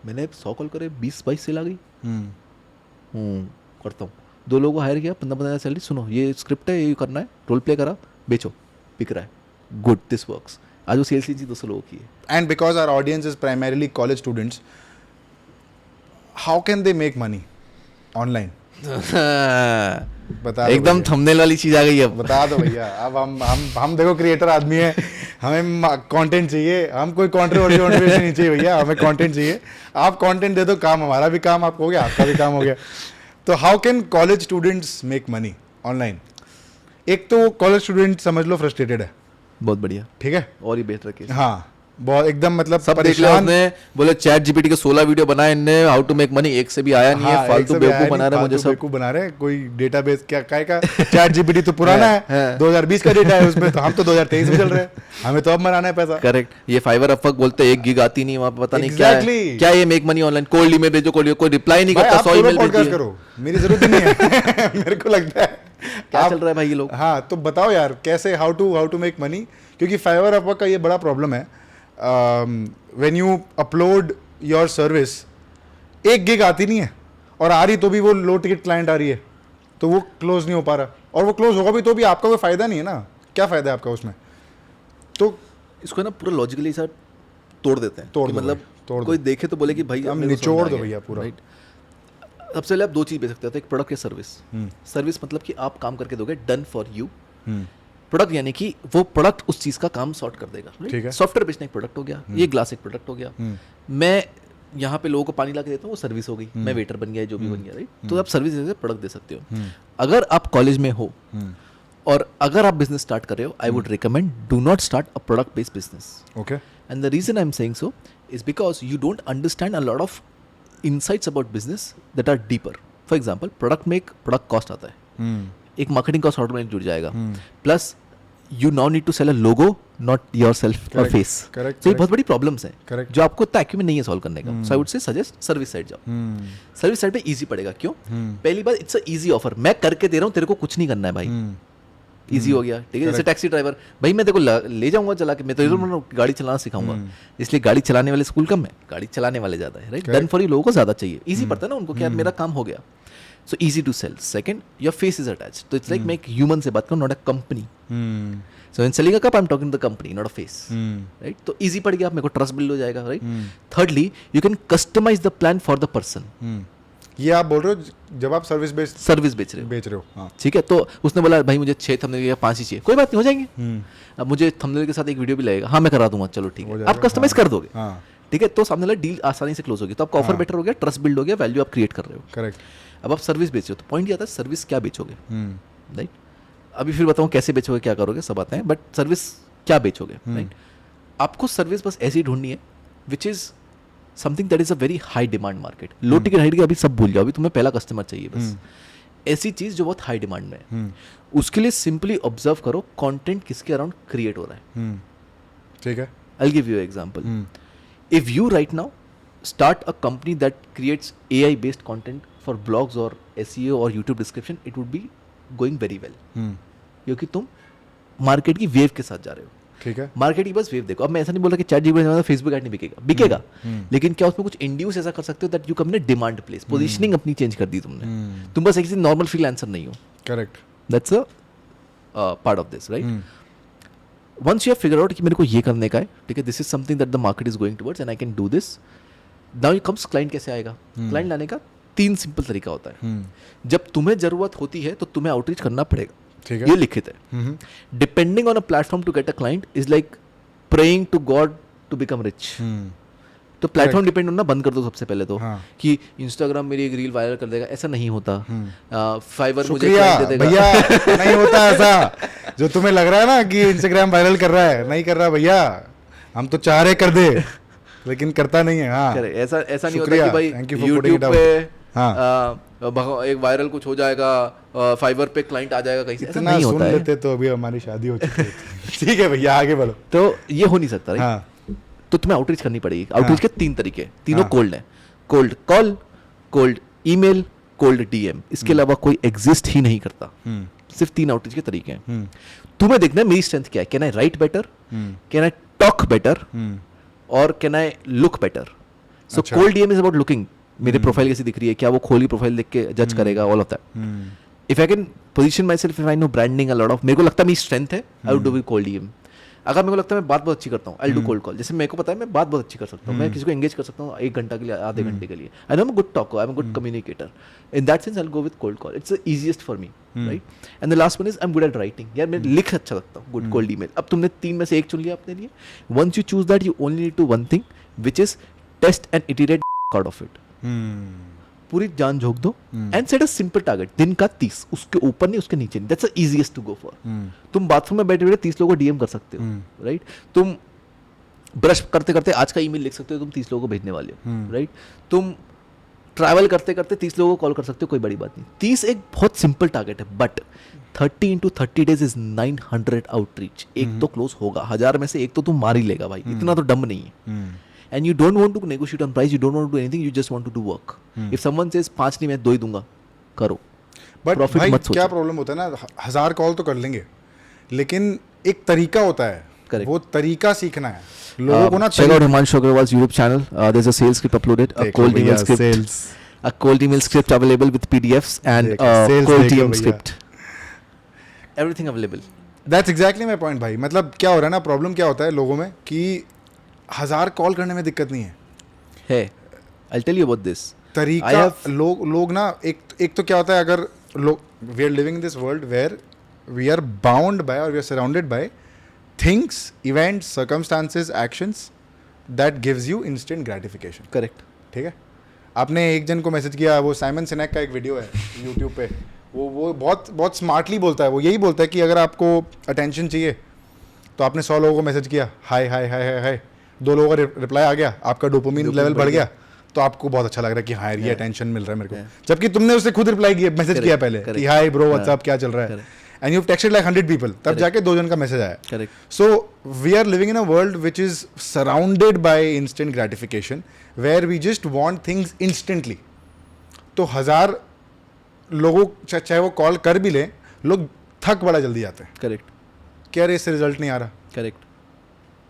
मैंने 100 कॉल करे, 20-22 सेल आ गई. करता हूँ. 2 लोगों को हायर किया, 15,000 सैलरी. सुनो ये स्क्रिप्ट है, ये करना है, रोल प्ले करा, बेचो, बिक रहा है. Good, this works. आज वो सेल्स की चीज 200 लोगों की है. And because our audience is primarily college students, how can they make money online? बता एकदम थंबनेल वाली चीज आ गई अब. बता दो भैया. अब हम देखो क्रिएटर आदमी है, हमें कंटेंट चाहिए. हम कोई कंट्रोवर्सी नहीं चाहिए भैया, हमें कंटेंट चाहिए. आप कंटेंट दे दो, काम हमारा भी काम आप हो गया, आपका भी काम हो गया. तो how can college students make money online? एक तो कॉलेज स्टूडेंट समझ लो फ्रस्ट्रेटेड है. बहुत बढ़िया. ठीक है. और ये बेटर केस. हाँ, बहुत एकदम मतलब सब देख लिया उसने, बोले चैट जीपीटी के 16 वीडियो बनाए इनने, हाउ टू मेक मनी, एक से भी आया नहीं है. फालतू बेवकूफ बना रहे, मुझे सब बेवकूफ बना रहे. कोई डेटाबेस क्या काय का चैट जीपीटी तो पुराना है, 2020 का डेटा है उसमें, तो हम तो 2023 में चल रहे हैं, हमें तो अब बनाना है पैसा. करेक्ट. ये फाइवर अपवर्क बोलते 1 गिग आती नहीं वहां पे, पता नहीं क्या है. क्या ये make money online? Cold email भेजो, कोई रिप्लाई नहीं करता, 100 ईमेल पॉडकास्ट करो, मेरी जरूरत ही नहीं है. मेरे को लगता है क्या चल रहा है भाई ये लोग. हाँ, तो बताओ यार कैसे, हाउ टू मेक मनी. क्योंकि फाइवर अपवर्क का ये बड़ा प्रॉब्लम है. when you upload your service, 1 gig आती नहीं है, और आ रही तो भी वो लो टिकट क्लाइंट आ रही है, तो वो क्लोज नहीं हो पा रहा, और वो क्लोज होगा भी तो भी आपका कोई फायदा नहीं है ना. क्या फायदा है आपका उसमें? तो इसको ना पूरा लॉजिकली सर तोड़ देते हैं. तोड़ मतलब तोड़ कोई देखे तो बोले कि भाई हम निचोड़ दो भैया पूरा. राइट. सबसे पहले आप 2 चीज बेच सकते हो, एक प्रोडक्ट या सर्विस. सर्विस मतलब कि आप काम करके दोगे, डन फॉर यू. प्रोडक्ट यानी कि वो प्रोडक्ट उस चीज का काम सॉर्ट कर देगा. ठीक है. सॉफ्टवेयर बेचना एक प्रोडक्ट हो गया, ये ग्लास एक प्रोडक्ट हो गया. मैं यहाँ पे लोगों को पानी ला के देता हूँ, वो सर्विस हो गई. मैं वेटर बन गया, जो भी बन गया. राइट. तो आप सर्विस जैसे प्रोडक्ट दे सकते हो. अगर आप कॉलेज में हो और अगर आप बिजनेस स्टार्ट कर रहे हो, I would recommend do not start a product based business. Okay. And the reason I am saying so is because you don't understand a lot of insights about business that are deeper. For example, product में एक product cost आता है, एक marketing cost automatic जुड़ जाएगा, plus you now need to sell a logo, not yourself or face. Correct. तो ये बहुत बड़ी प्रॉब्लम्स हैं. Correct. जो आपको इतना एक्यूमेंट नहीं है सॉल्व करने का. So I would say suggest service side जाओ. सर्विस साइड पे इजी पड़ेगा. क्यों? पहली बात, इट्स अ इजी ऑफर. मैं करके दे रहा हूँ, तेरे को कुछ नहीं करना है भाई. इजी हो गया. ठीक है. जैसे टैक्सी ड्राइवर, भाई मैं देखो ले जाऊंगा चला के, मैं तो गाड़ी चलाना सिखाऊंगा, इसलिए गाड़ी चलाने वाले स्कूल कम है, गाड़ी चलाने वाले ज्यादा है. राइट. डन फॉर यू लोगों को ज्यादा चाहिए. इजी पड़ता है ना उनको कि यार मेरा काम हो गया. So easy to sell. Second, your face is attached. So it's like मैं एक human से बात करूँ, not a company. So when selling a cup, I'm talking to the company, not a face. Right? तो easy पड़ गया, मेरे को trust build हो जाएगा. Right? Thirdly, you can customize the plan for the person. ये आप बोल रहे हो जब आप सर्विस बेच रहे हो. हाँ. ठीक है. तो उसने बोला भाई मुझे 6 थंबनेल या 5 ही चाहिए, कोई बात नहीं, हो जाएंगे. अब मुझे थंबनेल के साथ एक वीडियो भी लगेगा, हाँ मैं करा दूंगा, चलो ठीक है. आप कस्टमाइज कर दोगे. ठीक है. तो सामने वाला डील आसानी से क्लोज होगी, तो आपका ऑफर बेटर हो गया, ट्रस्ट बिल्ड हो गया, वैल्यू आप क्रिएट कर रहे हो. करेक्ट. अब आप सर्विस बेच रहे हो, तो पॉइंट ये आता है सर्विस क्या बेचोगे. राइट. अभी फिर बताऊँ कैसे बेचोगे, क्या करोगे, सब आते हैं, बट सर्विस क्या बेचोगे. राइट. आपको सर्विस बस ऐसी ढूंढनी है which is something that is a very high demand market. Low ticket high ticket अभी सब भूल जाओ, अभी तुम्हें पहला कस्टमर चाहिए बस. ऐसी चीज जो बहुत हाई डिमांड में है, उसके लिए सिंपली ऑब्जर्व करो कंटेंट किसके अराउंड क्रिएट हो रहा है. ठीक है. I will give you example. If you right now start a company that creates AI based content for blogs or SEO or YouTube description, it would be going very well. क्योंकि तुम market की wave के साथ जा रहे हो. ठीक है. मार्केट की बस वेव देखो. अब मैं ऐसा नहीं बोल रहा कि चैट जीपीटी में फेसबुक ऐड नहीं बिकेगा, लेकिन क्या उसमें कुछ इंड्यूस ऐसा कर सकते हो दैट यू कम ने डिमांड प्लेस, पोजीशनिंग अपनी चेंज कर दी तुमने. तुम बस एक नॉर्मल फ्रीलांसर नहीं हो. Correct. That's a part of this. Right. Once you have figure out कि मेरे को ये करने का है, ठीक है, this is something that the market is going towards and I can do this. Now comes client. कैसे आएगा क्लाइंट? लाने का 3 सिंपल तरीका होता है. जब तुम्हें जरूरत होती है तो तुम्हें आउटरीच करना पड़ेगा. ठीक है. ये लिखित है. Depending on a platform to get a client is like praying to God to become rich. तो प्लेटफॉर्म डिपेंड होना बंद कर दो सबसे पहले तो. हाँ. कि इंस्टाग्राम मेरी एक रील वायरल कर देगा, ऐसा नहीं होता. फाइवर मुझे शुक्रिया client दे देगा. भैया. नहीं होता ऐसा जो तुम्हें लग रहा है ना कि इंस्टाग्राम वायरल कर रहा है. नहीं कर रहा भैया. हम तो चाह रहे कर दे लेकिन करता नहीं है. हाँ. ऐसा नहीं होता शुक्रिया. कि भाई Thank you for putting YouTube it पे हाँ. एक वायरल कुछ हो जाएगा, फाइवर पे क्लाइंट आ जाएगा कहीं से. ऐसा इतना नहीं सुन होता है. लेते तो अभी हमारी शादी हो चुकी होती. ठीक है भैया आगे बढ़ो. तो ये हो नहीं सकता. right? हाँ. तो तुम्हें आउटरीच करनी पड़ेगी. आउटरीच के 3 तरीके, तीनों हाँ. कोल्ड है. Cold call, cold email, cold DM. इसके अलावा कोई एग्जिस्ट ही नहीं करता. सिर्फ 3 आउटरीच के तरीके हैं. तुम्हें देखना है मेरी स्ट्रेंथ क्या है. Can I right better, can I talk better, और कैन आई लुक बेटर. सो अच्छा. Cold DM is about looking. मेरे प्रोफाइल कैसी दिख रही है, क्या वो खोली प्रोफाइल देख के जज करेगा, all of that. If I can position my self, if I no branding a lot of, मेरे को लगता है मेरी स्ट्रेंथ है, I would do with cold DM. अगर मेरे को लगता है मैं बात बहुत अच्छी करता हूँ, आई डू कोल्ड कॉल. जैसे मेरे को पता है मैं बात बहुत अच्छी कर सकता हूँ, मैं किसी को एंगेज कर सकता हूँ 1 घंटा के लिए, आधे घंटे के लिए. आई know I am a good talker, I am a good communicator. In that sense I will go with cold call. It's the easiest for me, right. And the last one is I am good at writing. यार मैं लिख अच्छा सकता हूँ. Good cold email. अब तुमने 3 में से एक चुन लिया अपने लिए. Once you choose that you only need to one thing which is test and iterate out of it. पूरी जान झोंक दो and set a simple target. दिन का 30, उसके ऊपर नहीं, उसके नीचे नहीं. That's the easiest to go for. तुम बाथरूम में बैठे बैठे 30 लोगों को डीएम कर सकते हो, राइट. तुम ब्रश करते करते आज का ईमेल लिख सकते हो, तुम 30 लोगों को भेजने वाले हो, राइट. तुम ट्रैवल करते करते 30 लोगों को कॉल कर सकते हो, कोई बड़ी बात नहीं. 30 एक बहुत सिंपल टारगेट है. But 30 into 30 days is 900 outreach. एक तो क्लोज होगा. 1000 में से एक तो तुम मार ही लेगा भाई. इतना तो डम नहीं है. And you don't want to negotiate on price, you don't want to do anything, you just want to do work. If someone says 5 नहीं मैं 2 ही दूंगा, करो. बट Profit भाई मत सोचो. क्या प्रॉब्लम होता है ना, 1000 कॉल तो कर लेंगे लेकिन एक तरीका होता है. Correct. वो तरीका सीखना है लोगों को ना. Check out Himanshu Agrawal's YouTube channel. There's a sales script uploaded, a cold email script, a cold email script available with PDFs and cold DM script. Everything available. That's exactly my point भाई. मतलब क्या हो रहा है ना, problem क्या होता है लोगों में कि 1000 कॉल करने में दिक्कत नहीं है. I'll tell you about this. तरीका लोग ना एक तो क्या होता है, अगर लोग we are living in this world where we are bound by और we are surrounded by things, events, circumstances, actions that gives you instant gratification. Correct. ठीक है. आपने एक जन को मैसेज किया, वो साइमन सिनेक का एक वीडियो है यूट्यूब पे. वो बहुत स्मार्टली बोलता है. वो यही बोलता है कि अगर आपको अटेंशन चाहिए तो आपने 100 लोगों को मैसेज किया, हाय हाय हाय हाय हाय, 2 लोगों का रिप्लाई आ गया, आपका डोपामिन लेवल बढ़ गया, तो आपको बहुत अच्छा लग रहा है कि हाँ ये अटेंशन मिल रहा है मेरे को. जबकि तुमने उससे खुद रिप्लाई किया, मैसेज किया पहले कि हाय ब्रो व्हाट्सअप, क्या चल रहा है, and you texted like 100 people, तब जाके 2 जन का मैसेज आया. So we are living in a world which is surrounded by instant gratification where we just want things instantly. तो 1000 लोगों चाहे वो कॉल कर भी लें, लोग थक बड़ा जल्दी जाते हैं. Correct. क्या रे इससे रिजल्ट नहीं आ रहा. Correct.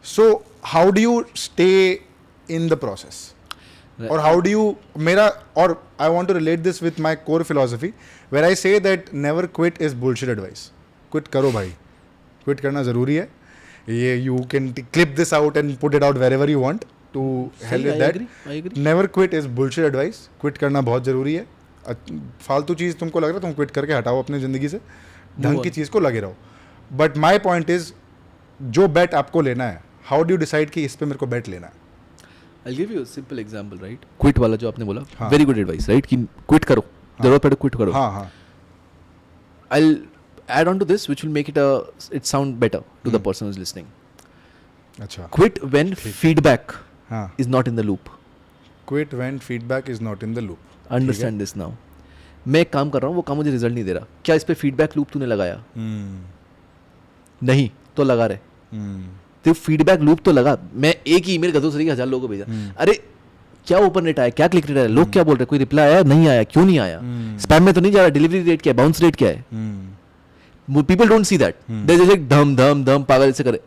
So how do you stay in the process? Or how do you or I want to relate this with my core philosophy where I say that never quit is bullshit advice. Quit करो भाई. Quit करना ज़रूरी है. ये you can clip this out and put it out wherever you want to hell with that. I agree. Never quit is bullshit advice. Quit करना बहुत ज़रूरी है. फालतू चीज़ तुमको लग रहा है, तुम क्विट करके हटाओ अपनी ज़िंदगी से. ढंग की चीज़ को लगे रहो. बट माई पॉइंट इज, जो बेट आपको लेना है, हाउ डू यू डिसाइड कि इस पे मेरे को बेट लेना है. I'll give you a simple example, right? Quit वाला जो आपने बोला, very good advice, right? कि quit करो, जरूरत पड़े quit करो. हाँ. I'll add on to this, which will make it sound better to the person who's listening. अच्छा. Quit when feedback हाँ. is not in the loop. Quit when feedback is not in the loop. Understand this now. मैं एक काम कर रहा हूँ, वो काम मुझे रिजल्ट नहीं दे रहा. क्या इस पे फीडबैक लूप तूने लगाया? नहीं तो लगा रहे. तो फीडबैक लूप तो लगा. मैं एक ही ईमेल कर दूं, 1000 लोगों को भेजा. अरे क्या ओपन रेट आया, क्या क्लिक रेट आया, लोग क्या बोल रहे, कोई रिप्लाई आया, नहीं आया, क्यों नहीं आया, स्पैम में तो नहीं जा रहा, डिलीवरी रेट क्या है, बाउंस रेट क्या है. People don't see that. They just like धम धम धम पागल से करे.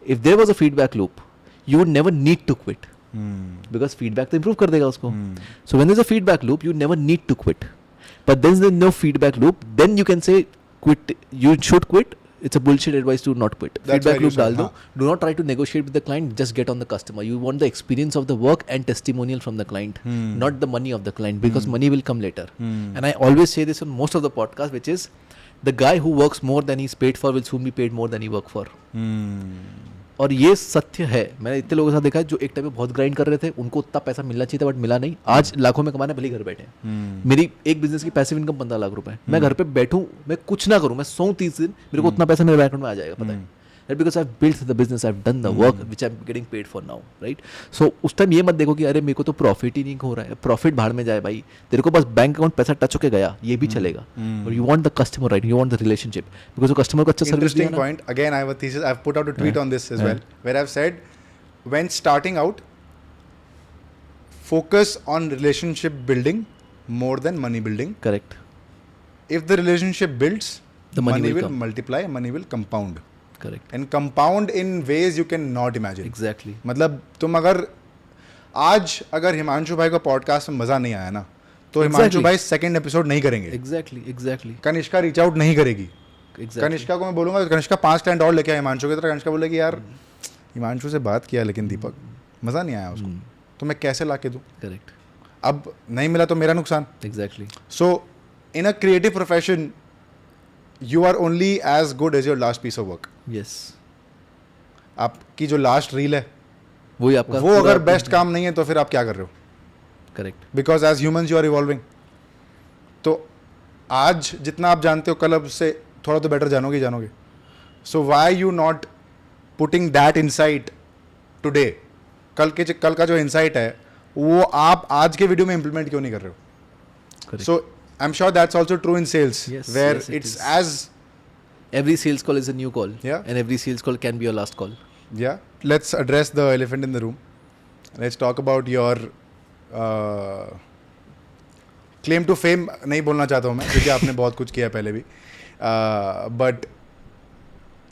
If there was a feedback loop, you would never need to quit, because feedback तो इंप्रूव कर देगा उसको. So when there is a feedback loop, you never need to quit. But then there's no feedback loop. Then you can say quit. You should quit it's a bullshit advice to not quit. That's Feedback where you loop डाल said, दो. Do not try to negotiate with the client. Just get on the customer. You want the experience of the work and testimonial from the client, not the money of the client, because money will come later. And I always say this on most of the podcast, which is the guy who works more than he's paid for will soon be paid more than he work for. और ये सत्य है. मैंने इतने लोगों के साथ देखा है जो एक टाइम पे बहुत ग्राइंड कर रहे थे, उनको उतना पैसा मिलना चाहिए था बट मिला नहीं. आज लाखों में कमाने भले घर बैठे. मेरी एक बिजनेस की पैसिव इनकम 15 लाख रुपए. मैं घर पे बैठूं, मैं कुछ ना करूं, मैं सोऊं 30 दिन, मेरे को उतना पैसा मेरे बैंक अकाउंट में आ जाएगा. पता है, because I've built the business, I've done the work which I'm getting paid for now, right? So उस टाइम ये मत देखो कि अरे मेरे को तो प्रॉफिट ही नहीं हो रहा है. प्रॉफिट बाहर में जाए भाई, तेरे को बस बैंक अकाउंट पैसा टच होके गया, ये भी चलेगा. और you want the customer, right? You want the relationship, because वो कस्टमर को अच्छा सर्विस दिया ना. Interesting point. Again, I have a thesis. I've put out a tweet on this as well, where I've said, when starting out, focus on relationship building more than money building. Correct. If the relationship builds, The money will will multiply, money will compound. Correct. And compound in ways you can not imagine. Exactly. मतलब तुम अगर हिमांशु भाई को podcast में मजा नहीं आया ना, तो हिमांशु भाई सेकंड एपिसोड नहीं करेंगे. Exactly. कनिष्का रीच आउट नहीं करेगी. Exactly. कनिष्का को मैं बोलूंगा, कनिष्का 5 क्लाइंट और लेके आया हिमांशु की तरह. कनिष्का बोलेगी यार हिमांशु से बात किया लेकिन दीपक मजा नहीं आया उसको, तो मैं कैसे ला के दूँ. Correct. अब नहीं मिला तो मेरा नुकसान. Exactly. So in a creative profession, you are only as good as your last piece of work. Yes. आपकी जो लास्ट रील है वही आपका, वो अगर बेस्ट काम नहीं है तो फिर आप क्या कर रहे हो. Correct. Because as humans you are evolving. तो आज जितना आप जानते हो कल अब से थोड़ा तो बेटर जानोगे. So why you not putting that insight today. कल का जो इनसाइट है वो आप आज के वीडियो में इंप्लीमेंट क्यों नहीं कर रहे हो. Correct. So I am sure that's also true in sales, where yes, it it's is. As Every sales call is a new call. Yeah. And every sales call can be your last call. Yeah, let's address the elephant in the room. Let's talk about your claim to fame. नहीं बोलना चाहता हूँ मैं क्योंकि आपने बहुत कुछ किया पहले भी. But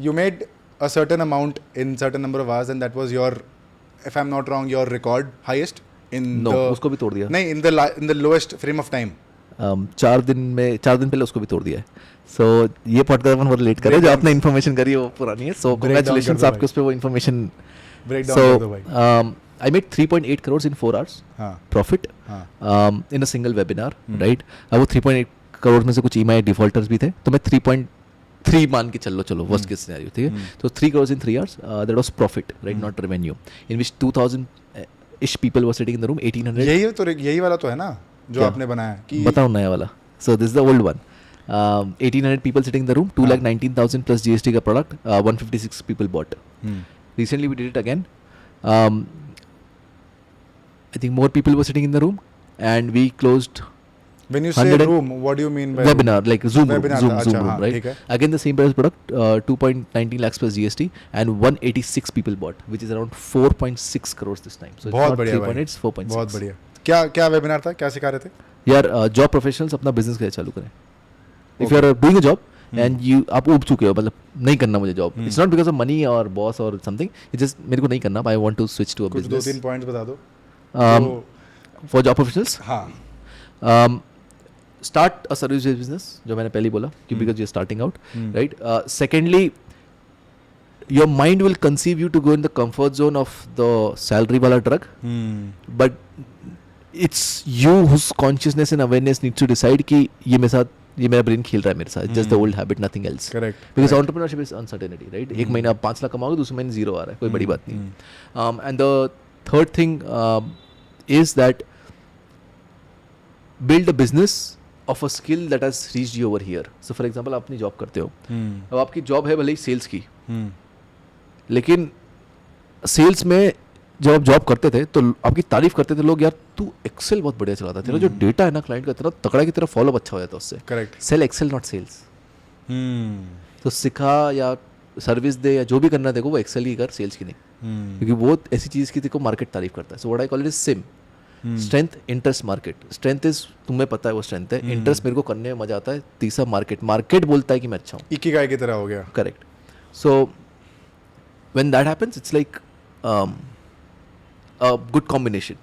you made a certain amount in certain number of hours and that was your, if I'm not wrong, your record highest in No, the, उसको भी तोड़ दिया. नहीं, in the lowest frame of time. 4 दिन पहले उसको भी तोड़ दिया है. सो ये पॉडकास्ट अपन बहुत लेट कर रहे हैं, जो आपने इन्फॉर्मेशन करी है वो पुरानी है. सो कांग्रेचुलेशंस आपके उस पे वो information. So I made 3.8 crores in 4 hours profit in a single webinar, right? अब वो 3.8 crores में से कुछ EMI defaulters भी थे, तो मैं 3.3 मान के चलो worst case scenario, ठीक है. तो 3 crores in 3 hours, that was profit, right? Not revenue, in which 2000-ish people were sitting in the room. 1800. यही वाला तो है ना जो आपने बनाया कि बताओ नया वाला. So this is the old one. 1800 people sitting in the room, 2,19,000 plus GST का product, 156 people bought. Recently we did it again. I think more people were sitting in the room and we closed. When you say room, what do you mean by webinar? Like Zoom webinar, room, right? Again the same price product, 2.19 lakhs plus GST and 186 people bought, which is around 4.6 crores this time. So बहुत it's not बढ़िया 3.8, it's 4.6. बहुत बढ़िया. क्या webinar था, क्या सिखा रहे थे यार? जॉब प्रोफेशनल्स अपना बिजनेस कैसे चालू करें. If you are doing a job and you आप उब चुके हो, मतलब नहीं करना मुझे job. It's not because of money और बॉस और समथिंग, इट्स जस्ट मेरे को नहीं करना. I want to switch to a business. 2-3 points बता दो फॉर जॉब प्रोफेशनल्स. हाँ, start a service based business, जो मैंने पहले बोला कि because you are starting out, right. Secondly, your mind will conceive you to go in the comfort zone of the salary wala drug, but it's you whose consciousness and awareness needs to decide कि ये मेरे साथ, ये मेरा brain खेल रहा है मेरे साथ. just the old habit, nothing else. Correct. Because entrepreneurship is uncertainty, right? एक महीना आप 5 लाख कमाओगे, दूसरे महीने 0 आ रहा है, कोई बड़ी बात नहीं. And the third thing is that build a business of a skill that has reached you over here. So for example, आप अपनी जॉब करते हो, अब आपकी जॉब है भले ही सेल्स की, लेकिन सेल्स में जब आप जॉब करते थे तो आपकी तारीफ करते थे लोग, यार तू एक्सेल बहुत बढ़िया चलाता है, तेरा जो डेटा है ना क्लाइंट का, तेरा तगड़ा की तरह फॉलो अच्छा हो जाता है उससे. Correct. Sell excel not sales. तो सिखा या सर्विस दे या जो भी करना देखो, वो एक्सेल ही कर, सेल्स की नहीं. क्योंकि वो ऐसी चीज़ की देखो मार्केट तारीफ करता है. So what I call it is SIM. Strength, interest, market. Strength is तुम्हें पता है वो स्ट्रेंथ है. इंटरेस्ट मेरे को करने में मजा आता है. तीसरा मार्केट बोलता है कि मैं अच्छा हूँ. इकिगाई की तरह हो गया. Correct. So when that happens, it's like a good combination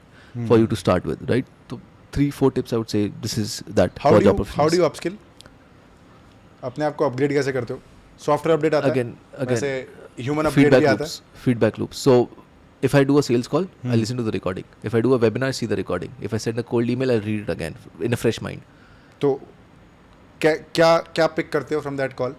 for you to start with, right? So 3-4 tips I would say this is that. How do you upskill? अपने आप को अपग्रेड कैसे करते हो? सॉफ्टवेयर अपडेट आता Again, है, वैसे human update feedback भी आता loops. Feedback loops. So if I do a sales call, I listen to the recording. If I do a webinar, I see the recording. If I send a cold email, I read it again in a fresh mind. है. तो क्या pick करते हो from that call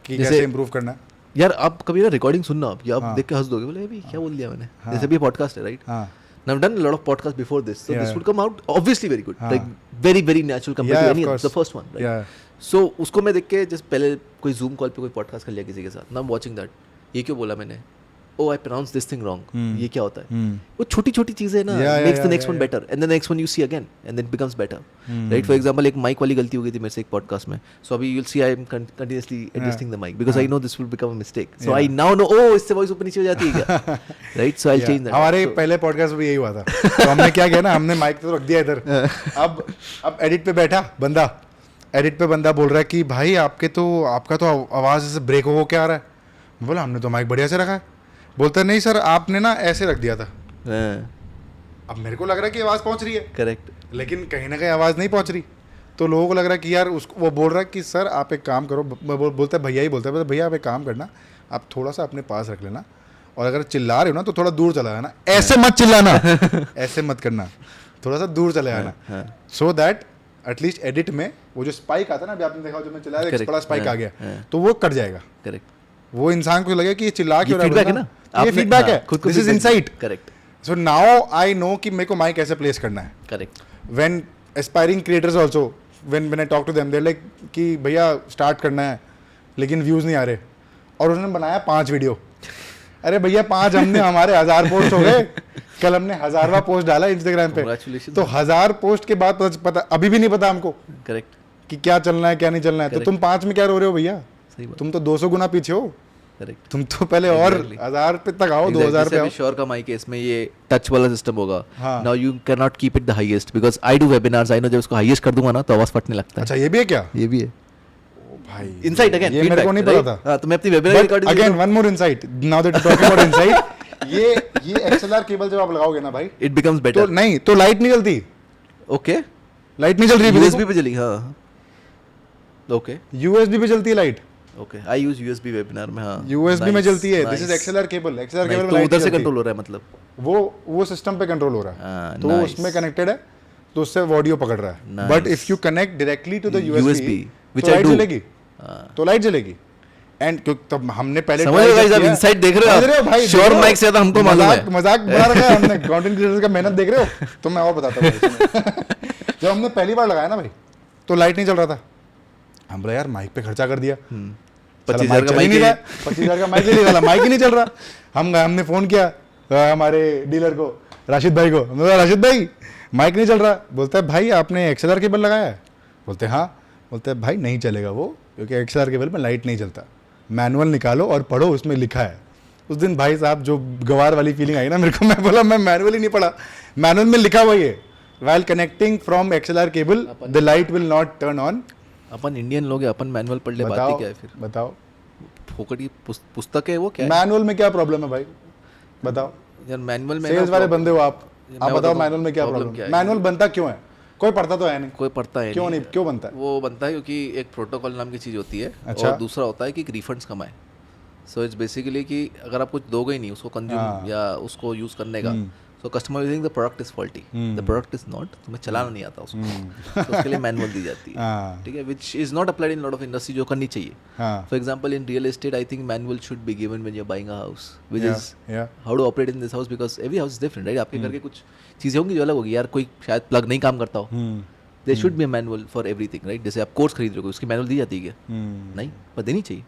कि जैसे- कैसे improve करना है? यार आप कभी ना रिकॉर्डिंग सुनना आप, या आप हाँ. देख के हंस दोगे, बोले अभी क्या बोल दिया मैंने. जैसे अभी पॉडकास्ट है, राइट? हाँ Now I've done a lot of podcasts before this, so Yeah. this would come out obviously very good, हाँ. like very very natural compared Yeah, to of any course. the first one, right? Yeah. So उसको मैं देख के just पहले कोई zoom call पे कोई podcast कर लिया किसी के साथ, now I'm watching that, ये क्यों बोला मैंने, oh I pronounced this thing wrong, ये क्या होता है, वो छोटी छोटी चीजें ना makes the next one better, and then the next one you see again and then it becomes better, right? For example, एक माइक वाली गलती हो गई थी मेरे से एक पॉडकास्ट में, so अभी you'll see I am continuously adjusting the mic because I know this will become a mistake, so I now know, oh इससे वॉइस ऊपर नीचे हो जाती है क्या, right? So I'll change that. हमारे So- पहले पॉडकास्ट में यही हुआ था. तो हमने क्या किया ना, हमने माइक तो रख दिया इधर. अब एडिट पे बैठा बंदा, एडिट पे बंदा बोल रहा है कि भाई आपका तो आवाज़ ऐसे ब्रेक हो के आ रहा है. मैं बोला हमने तो माइक बढ़िया से रखा है. बोलता नहीं सर आपने ना ऐसे रख दिया था. हाँ, अब मेरे को लग रहा है कि आवाज़ पहुंच रही है, correct. लेकिन कहीं ना कहीं आवाज़ नहीं पहुंच रही. तो लोगों को लग रहा है कि यार उसको वो बोल रहा है कि सर आप एक काम करो, बोलता है भैया ही बोलता है, भैया आप एक काम करना, आप थोड़ा सा अपने पास रख लेना, और अगर चिल्ला रहे हो ना तो थोड़ा दूर चला जाना, ऐसे मत चिल्लाना, ऐसे मत करना, थोड़ा सा दूर चले जाना, सो दैट एटलीस्ट एडिट में वो जो स्पाइक आता है ना, अभी आपने देखा जो मैं चिल्लाया एक Correct. बड़ा स्पाइक हाँ, आ गया, हाँ. तो वो कट जाएगा. Correct. वो इंसान को लगे कि ये चिल्ला क्यों रहा फीडबैक है ना, ये आपने- फीडबैक हाँ, है, खुद को दिस इज feedback इनसाइट. दिया. Correct. So now I no कि मेरे को माइक कैसे प्लेस करना है. Correct. when aspiring creators also when I talk to them they're like कि भैया स्टार्ट करना है लेकिन व्यूज़ नहीं आ रहे, और उन्होंने बनाया 5 वीडियो. अरे भैया 5 हमने हमारे 1000 पोस्ट हो गए. कल हमने 1000वां पोस्ट डाला इंस्टाग्राम पे, Congratulations. तो 1000 पोस्ट के बाद पता अभी भी नहीं पता हमको Correct. कि क्या चलना है क्या नहीं चलना है. तो Correct. तुम 5 में क्या रो रहे हो भैया, सही बात. तुम तो 200 गुना पीछे हो. Correct. तुम तो पहले और Exactly. 1000 पे तक आओ, 2000 पे आओ. श्योर का माइक है, इसमें ये टच वाला सिस्टम होगा. हाँ. Now you can not keep it the highest because I do webinars, I know जब इसको हाईएस्ट कर दूंगा ना तो आवाज फटने लगता है. अच्छा ये भी है क्या ये भी है भाई? इनसाइट. अगेन ये मेरे को नहीं पता था. हां, तो मैं अपनी webinar recording again one more insight, now that you talking about insight, ये एक्सएलआर केबल जब आप लगाओगे ना भाई, इट बिकम्स तो बेटर. नहीं तो लाइट नहीं जलती, ओके, लाइट नहीं चल रही है. यूएसबी पे चली. हां, ओके यूएसबी पे चलती है लाइट, ओके. आई यूज यूएसबी वेबिनार में. हां, यूएसबी में चलती है. This is XLR cable, XLR cable में तो लाइट उधर से चलती है. कंट्रोल हो रहा है मतलब. वो सिस्टम पे कंट्रोल हो रहा है, हाँ, तो वो nice. उसमें कनेक्टेड है, तो उससे ऑडियो पकड़ रहा है. Nice. But if you connect directly to the USB which तो I लाइट do. जलेगी, तो लाइट जलेगी. एंड तब हमने पहले समझ रहे हो guys, आप insight देख रहे हो आप? समझ भाई, Sure देख रहे हो? mic से ज्यादा हमको मालूम है. मजाक बना रखा है हमने. कंटेंट क्रिएटर्स का मेहनत देख रहे हो? तो मैं और बताता हूँ इसमें. जब हमने पहली बार लगाया ना भाई, तो लाइट नहीं चल रहा था. हम बोला यार माइक पे खर्चा कर दिया, 25,000 का माइक नहीं है. रहा, 25,000 का माइक नहीं चला, माइक ही नहीं चल रहा. हमने फोन किया हमारे डीलर को, राशिद भाई को. हमने बोला राशिद भाई माइक नहीं चल रहा. बोलता है भाई आपने एक्सएलआर केबल लगाया है? बोलते हैं हाँ. बोलते हैं भाई नहीं चलेगा वो, क्योंकि एक्सएलआर केबल में लाइट नहीं चलता. मैनुअल निकालो और पढ़ो, उसमें लिखा है. उस दिन भाई साहब जो गवार वाली फीलिंग आई ना मेरे को, मैं बोला मैं मैनुअल ही नहीं पढ़ा, मैनुअल में लिखा हुआ है while connecting from XLR cable the light will not turn on. Upon Indian लोग हैं, अपन मैनुअल पढ़ ले, बात ही क्या है फिर. बताओ फोकट की पुस्तक है वो क्या है? मैनुअल में क्या प्रॉब्लम है भाई, बताओ. यार मैनुअल में सेल्स वाले बंदे हो आप मैं बताओ बताता हूँ, मैनुअल में क्या problem प्रॉब्लम. क्या है? मैनुअल बनता क्यों है? कोई पढ़ता तो है नहीं. कोई पढ़ता है क्यों नहीं, क्यों बनता है? वो बनता है क्योंकि एक प्रोटोकॉल नाम की चीज़ होती है. अच्छा. और दूसरा होता है कि रिफंड्स कमाए. सो इट्स बेसिकली कि अगर आप कुछ दोगे ही नहीं उसको कंज्यूम या उसको यूज़ करने का, so customer will think the product is faulty, the product is not, तुम्हें चलाना नहीं आता उसको, तो उसके लिए मैनुअल दी जाती है. हाँ. ठीक है, which is not applied in lot of industry, जो करनी चाहिए. हाँ. For example in real estate I think manual should be given when you are buying a house, which is या how to operate in this house, because every house is different, right? आपके घर के कुछ चीज़ें होंगी जो अलग होगी. यार कोई शायद प्लग नहीं काम करता हो, there should be a manual for everything, right? जैसे आप कोर्स खरीद रहे हो, उसकी मैनुअल दी जाती है क्या? नहीं, पर देनी चाहिए.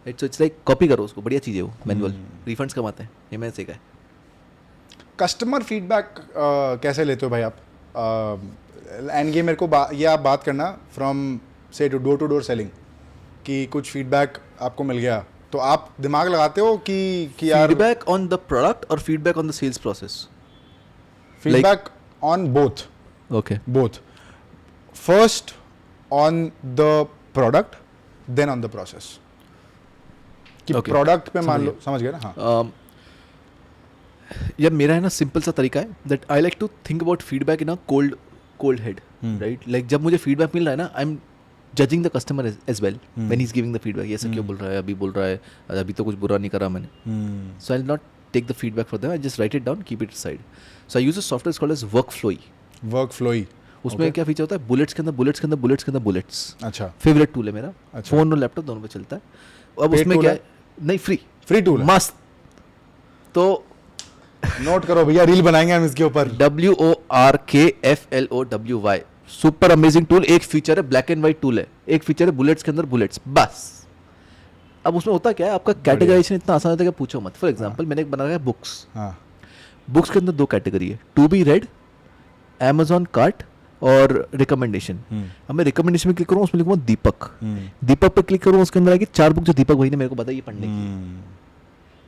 इट्स लाइक कॉपी करो उसको, बढ़िया चीज़ है वो मैनुअल, रिफंड्स कमाते हैं, ये मैंने सीखा है. कस्टमर फीडबैक कैसे लेते हो भाई आप? एंड ये मेरे को ये आप बात करना फ्रॉम से टू डोर सेलिंग, कि कुछ फीडबैक आपको मिल गया तो आप दिमाग लगाते हो कि यार फीडबैक ऑन द प्रोडक्ट और feedback on the sales process? Feedback on both. Okay, both. First on the product then on the process. कि Okay. प्रोडक्ट पे मान समझ लो, समझ गए ना? हाँ. यार मेरा है ना सिंपल सा तरीका है that I like to think about feedback in a cold head, right? Like जब मुझे फीडबैक मिल रहा है ना, I am judging the customer as well when he is giving the feedback, ये ऐसा क्यों बोल रहा है, अभी बोल रहा है, अभी तो कुछ बुरा नहीं करा मैंने. So I will not take the feedback for them, I just write it down, keep it side. So I use a software called as Workflowy. उसमें क्या फीचर होता है, बुलेट्स के अंदर बुलेट्स. अच्छा. फेवरेट टूल है मेरा. अच्छा. फोन और लैपटॉप दोनों पे चलता है. अब Paid उसमें tool क्या है? है, नहीं फ्री टूल है. मस्त. तो नोट करो भैया, रील बनाएंगे हम इसके ऊपर. WORKFLOWY super amazing tool. एक फीचर है ब्लैक एंड व्हाइट टूल है, एक फीचर है बुलेट्स के अंदर बुलेट्स, बस. अब उसमें होता क्या है, आपका कैटेगराइजेशन इतना आसान होता है कि पूछो मत. फॉर एग्जांपल मैंने एक बना रखा है बुक्स. हाँ. बुक्स के अंदर 2 कैटेगरी है, to be read, Amazon cart और रिकमेंडेशन. अब मैं रिकमेंडेशन में क्लिक करूँ, उसमें लिखूंगा दीपक. दीपक पे क्लिक करूँ, उसके अंदर आएगी 4 बुक जो दीपक भाई ने मेरे को बताई ये पढ़ने की.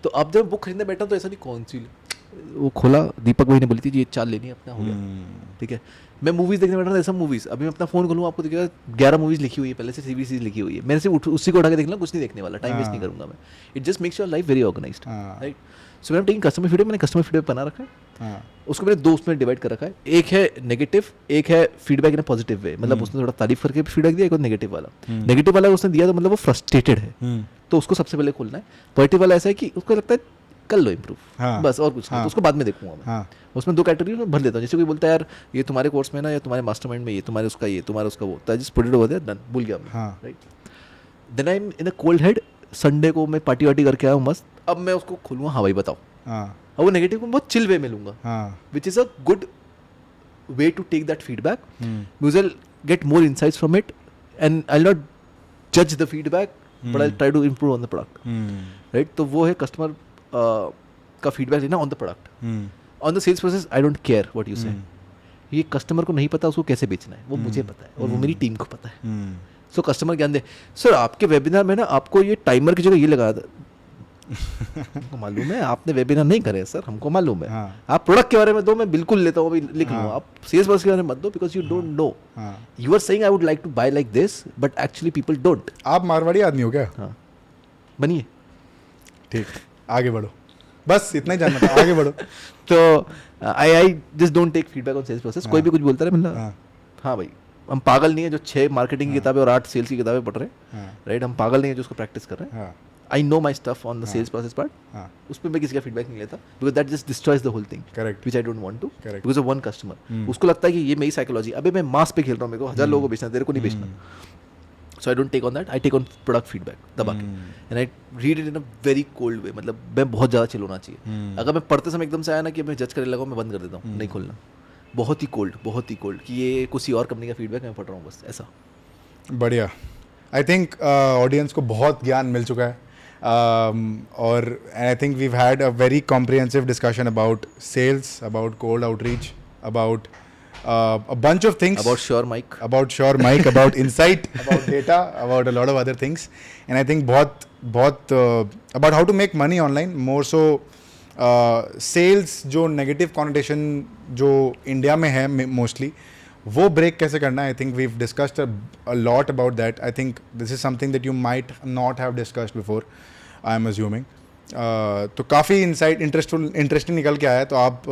तो अब जब बुक खरीदने बैठा तो ऐसा नहीं कौन सी वो खोला, दीपक भाई ने बोली थी ये 4 लेनी है, अपना हो गया. ठीक है. मैं मूवीज देखने बैठा था, ऐसा मूवीज, अभी मैं अपना फोन खोलूँ आपको दिखेगा 11 मूवीज लिखी हुई है पहले से, सीरीज लिखी हुई है. मैंने सिर्फ उसी को उठा के देखना, कुछ नहीं देखने वाला, टाइम वेस्ट नहीं करूंगा मैं. It just makes your life very organised, right. So मैंने टेकिंग कस्टमर फीडबैक, मैंने कस्टमर फीडबैक बना रखा है. उसको मैंने 2 उसमें डिवाइड कर रखा है. एक है नेगेटिव, एक है feedback in a positive way. मतलब उसने थोड़ा तारीफ करके फीडबैक दिया, एक और नेगेटिव वाला. नेगेटिव वाला उसने दिया तो मतलब वो फ्रस्ट्रेटेड है, तो उसको सबसे पहले खोलना है. पॉजिटिव वाला ऐसा है कि उसको लगता है कर लो इम्प्रूव, बस और कुछ नहीं, तो उसको बाद में देखूंगा मैं. उसमें 2 कैटेगरी में भर देता हूँ. जैसे कोई बोलता है यार ये तुम्हारे कोर्स में ना, या तुम्हारे मास्टरमाइंड में ये, तुम्हारे उसका ये, तुम्हारा उसका वो, तो just put it over there, done, भूल गया मैं, right. Then I am in a cold head. Sunday को मैं पार्टी वार्टी करके आया हूँ मस्त. अब मैं उसको खोलूंगा, हाँ भाई बताओ. अब वो नेगेटिव को बहुत चिल वे में लूंगा, which is a good way to take that feedback. You will get more insights from it and I will not जज the feedback, but I will try to improve on the product, right. तो वो है customer का feedback लेना on the product. On the sales process I don't care what you say. ये customer को नहीं पता उसको कैसे बेचना है, वो मुझे पता है और वो मेरी टीम को पता है. सो कस्टमर ज्ञान दे. सर आपके वेबिनार में ना आपको ये टाइमर की जगह ये लगा था. हमको मालूम है आपने वेबिनार नहीं करे सर, हमको मालूम है. आप प्रोडक्ट के बारे में दो, मैं बिल्कुल लेता हूँ, अभी लिख लूँगा. आप सेल्स पर्सन के बारे में मत दो, because you don't know. You are saying I would like to buy like this, but actually people don't. आप मारवाड़ी आदमी हो क्या? हाँ बनिए. ठीक, आगे बढ़ो, बस इतना ही जानना था, आगे बढ़ो. तो I just don't take feedback on sales process. कोई भी कुछ बोलता रहे, मतलब हाँ भाई हम पागल नहीं है जो 6 मार्केटिंग की किताबें और 8 सेल्स की किताबें पढ़ रहे हैं, राइट. हम पागल नहीं है जो उसको प्रैक्टिस कर रहे हैं. I know my stuff on the sales process part. उस पर मैं किसी का फीडबैक नहीं लेता, because that just destroys the whole thing, correct, which I don't want to, because of one customer. उसको लगता है कि ये मेरी साइकोलॉजी, अबे मैं मास पे खेल रहा हूँ, मेरे को 1000 लोगों को बेचना है, तेरे को नहीं बेचना. So I don't take on that. I take on product feedback दबा के, and I read it in a very cold way. मतलब मैं बहुत ज़्यादा चिल होना चाहिए. अगर मैं पढ़ते समय एकदम से आया ना कि मैं जज करने लगा, मैं बंद कर देता हूँ, नहीं खोलना. बहुत ही कोल्ड कि ये किसी और कंपनी का फीडबैक मैं पढ़ रहा हूँ, बस ऐसा. बढ़िया. आई थिंक ऑडियंस को बहुत ज्ञान मिल चुका है, और I think we've had a very comprehensive discussion about sales, about cold outreach, about a bunch of things, about Shure Mic, about Insight, about data, about a lot of other things. And I think बहुत about how to make money online, more so sales जो negative connotation जो India में है mostly, वो break कैसे करना है. I think we've discussed a lot about that. I think this is something that you might not have discussed before, I am assuming. तो काफ़ी इंसाइट इंटरेस्टिंग निकल के आया. तो आप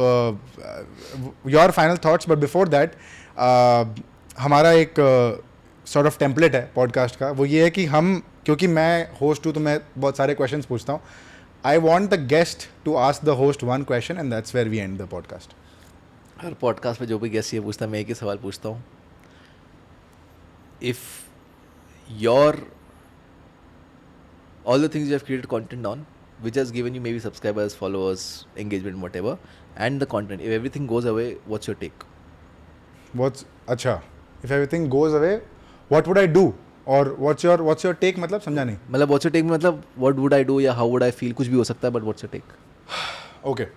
your final thoughts, but before that हमारा एक sort of template है पॉडकास्ट का. वो ये है कि हम, क्योंकि मैं होस्ट हूँ तो मैं बहुत सारे क्वेश्चंस पूछता हूँ. I want the guest to ask the host one question and that's where we end the podcast. हर पॉडकास्ट में जो भी गेस्ट ये पूछता है, मैं एक ही सवाल पूछता हूँ. If your all the things you have created content on, which has given you maybe subscribers, followers, engagement, whatever, and the content, if everything goes away, what's your take? अच्छा, if everything goes away, what would I do? Or what's your take? मतलब समझा नहीं. मतलब what's your take मतलब what would I do या how would I feel, कुछ भी हो सकता है, but what's your take? Okay.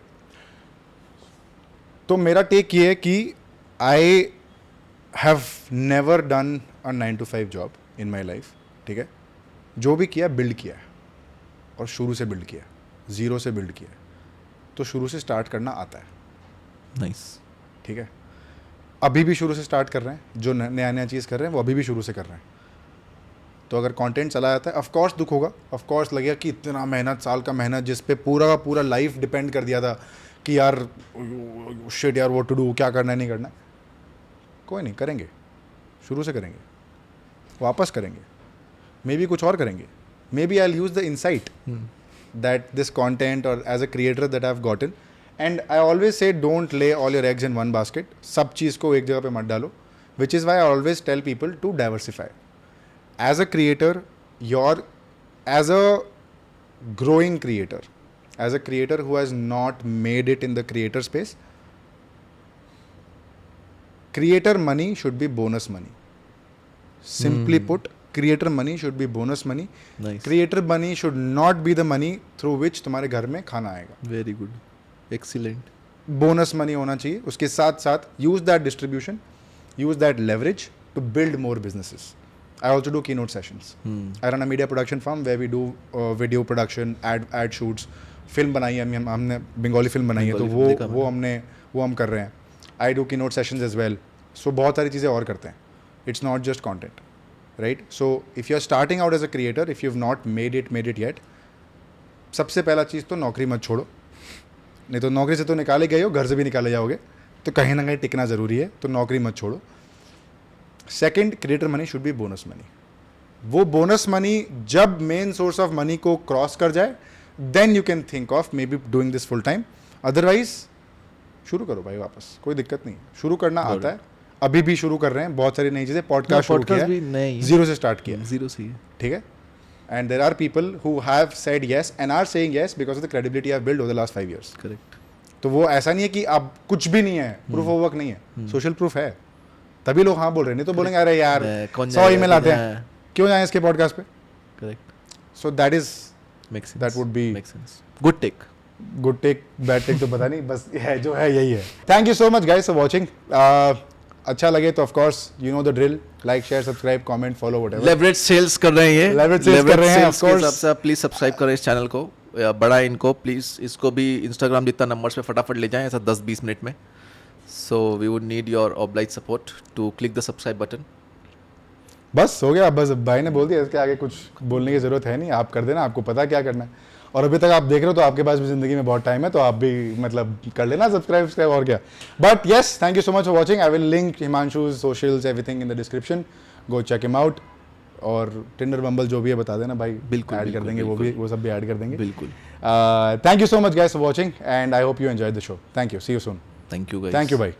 तो मेरा take ये है कि I have never done a 9 to 5 job in my life. ठीक है, जो भी किया बिल्ड किया है, और शुरू से बिल्ड किया, ज़ीरो से बिल्ड किया. तो शुरू से स्टार्ट करना आता है. नाइस. ठीक है, अभी भी शुरू से स्टार्ट कर रहे हैं, जो नया चीज़ कर रहे हैं वो अभी भी शुरू से कर रहे हैं. तो अगर कंटेंट चला जाता है, ऑफ कोर्स दुख होगा, ऑफ कोर्स लगेगा कि इतना मेहनत, साल का मेहनत, जिस पे पूरा का पूरा लाइफ डिपेंड कर दिया था कि यार शिट यार व्हाट टू डू, क्या करना है नहीं करना. कोई नहीं, करेंगे, शुरू से करेंगे. वापस करेंगे, मे बी कुछ और करेंगे, maybe I will use the insight that this content or as a creator that I've gotten, and I always say don't lay all your eggs in one basket. सब चीज़ को एक जगह पे मत डालो, which is why I always tell people to diversify. As a creator, as a growing creator, as a creator who has not made it in the creator space, creator money should be bonus money. Simply put, creator money should be bonus money. Nice. Creator money should not be the money through which तुम्हारे घर में खाना आएगा. Very good. Excellent. Bonus money होना चाहिए. उसके साथ साथ use that distribution, use that leverage to build more businesses. I also do keynote sessions. I run a media production firm where we do video production, ad shoots. Film बनाई है हमने Bengali film बनाई है, तो वो हम कर रहे हैं. I do keynote sessions as well. So बहुत सारी चीज़ें और करते हैं. It's not just content. Right? So if you're starting out as a creator, if you've not made it yet, सबसे पहला चीज़ तो नौकरी मत छोड़ो. नहीं तो नौकरी से तो निकाले गए हो, घर से भी निकाले जाओगे, तो कहीं ना कहीं टिकना ज़रूरी है, तो नौकरी मत छोड़ो. Second, creator money should be bonus money. वो बोनस मनी जब मेन सोर्स ऑफ मनी को क्रॉस कर जाए, then you can think of maybe doing this full time. Otherwise शुरू करो भाई वापस, कोई दिक्कत नहीं. शुरू करना आता है, अभी भी शुरू कर रहे हैं बहुत सारी नई चीज़ें. पॉडकास्ट शुरू किया है, जीरो से स्टार्ट किया, जीरो से. ठीक है. And there are people who have said yes and are saying yes because of the credibility I have build over the last 5 years. Correct. तो वो ऐसा नहीं है कि अब कुछ भी नहीं है, प्रूफ ऑफ वर्क नहीं है, सोशल प्रूफ है, तभी लोग हाँ बोल रहे हैं. नहीं तो बोलेंगे अरे यार 100 ईमेल आते हैं, क्यों जाएं इसके पॉडकास्ट पे. Correct. So that would be good take. Good take, bad take तो पता नहीं, बस है जो है यही है. Thank you so much guys for watching. अच्छा लगे तो of course you know the drill, like share subscribe comment follow whatever. Leverage sales कर रहे हैं ये, लेवरेज सेल्स कर रहे हैं ऑफ कोर्स. प्लीज सब्सक्राइब करें इस चैनल को, बड़ा इनको प्लीज, इसको भी इंस्टाग्राम जितना नंबर्स पे फटाफट ले जाएं, ऐसा 10-20 मिनट में. So we would need your oblige support to click the subscribe button. बस हो गया, बस भाई ने बोल दिया, इसके आगे कुछ बोलने की जरूरत है नहीं. आप कर देना, आपको पता क्या करना है. और अभी तक आप देख रहे हो तो आपके पास भी जिंदगी में बहुत टाइम है, तो आप भी मतलब कर लेना सब्सक्राइब और क्या. But yes, thank you so much for watching. I will link Himanshu's socials everything in the description. Go check him out. और टिंडर बम्बल जो भी है बता देना भाई, बिल्कुल ऐड कर देंगे, वो सब भी ऐड कर देंगे. बिल्कुल. Thank you so much guys for watching and I hope you enjoy the show. Thank you. See you soon. Thank you guys. Thank you भाई.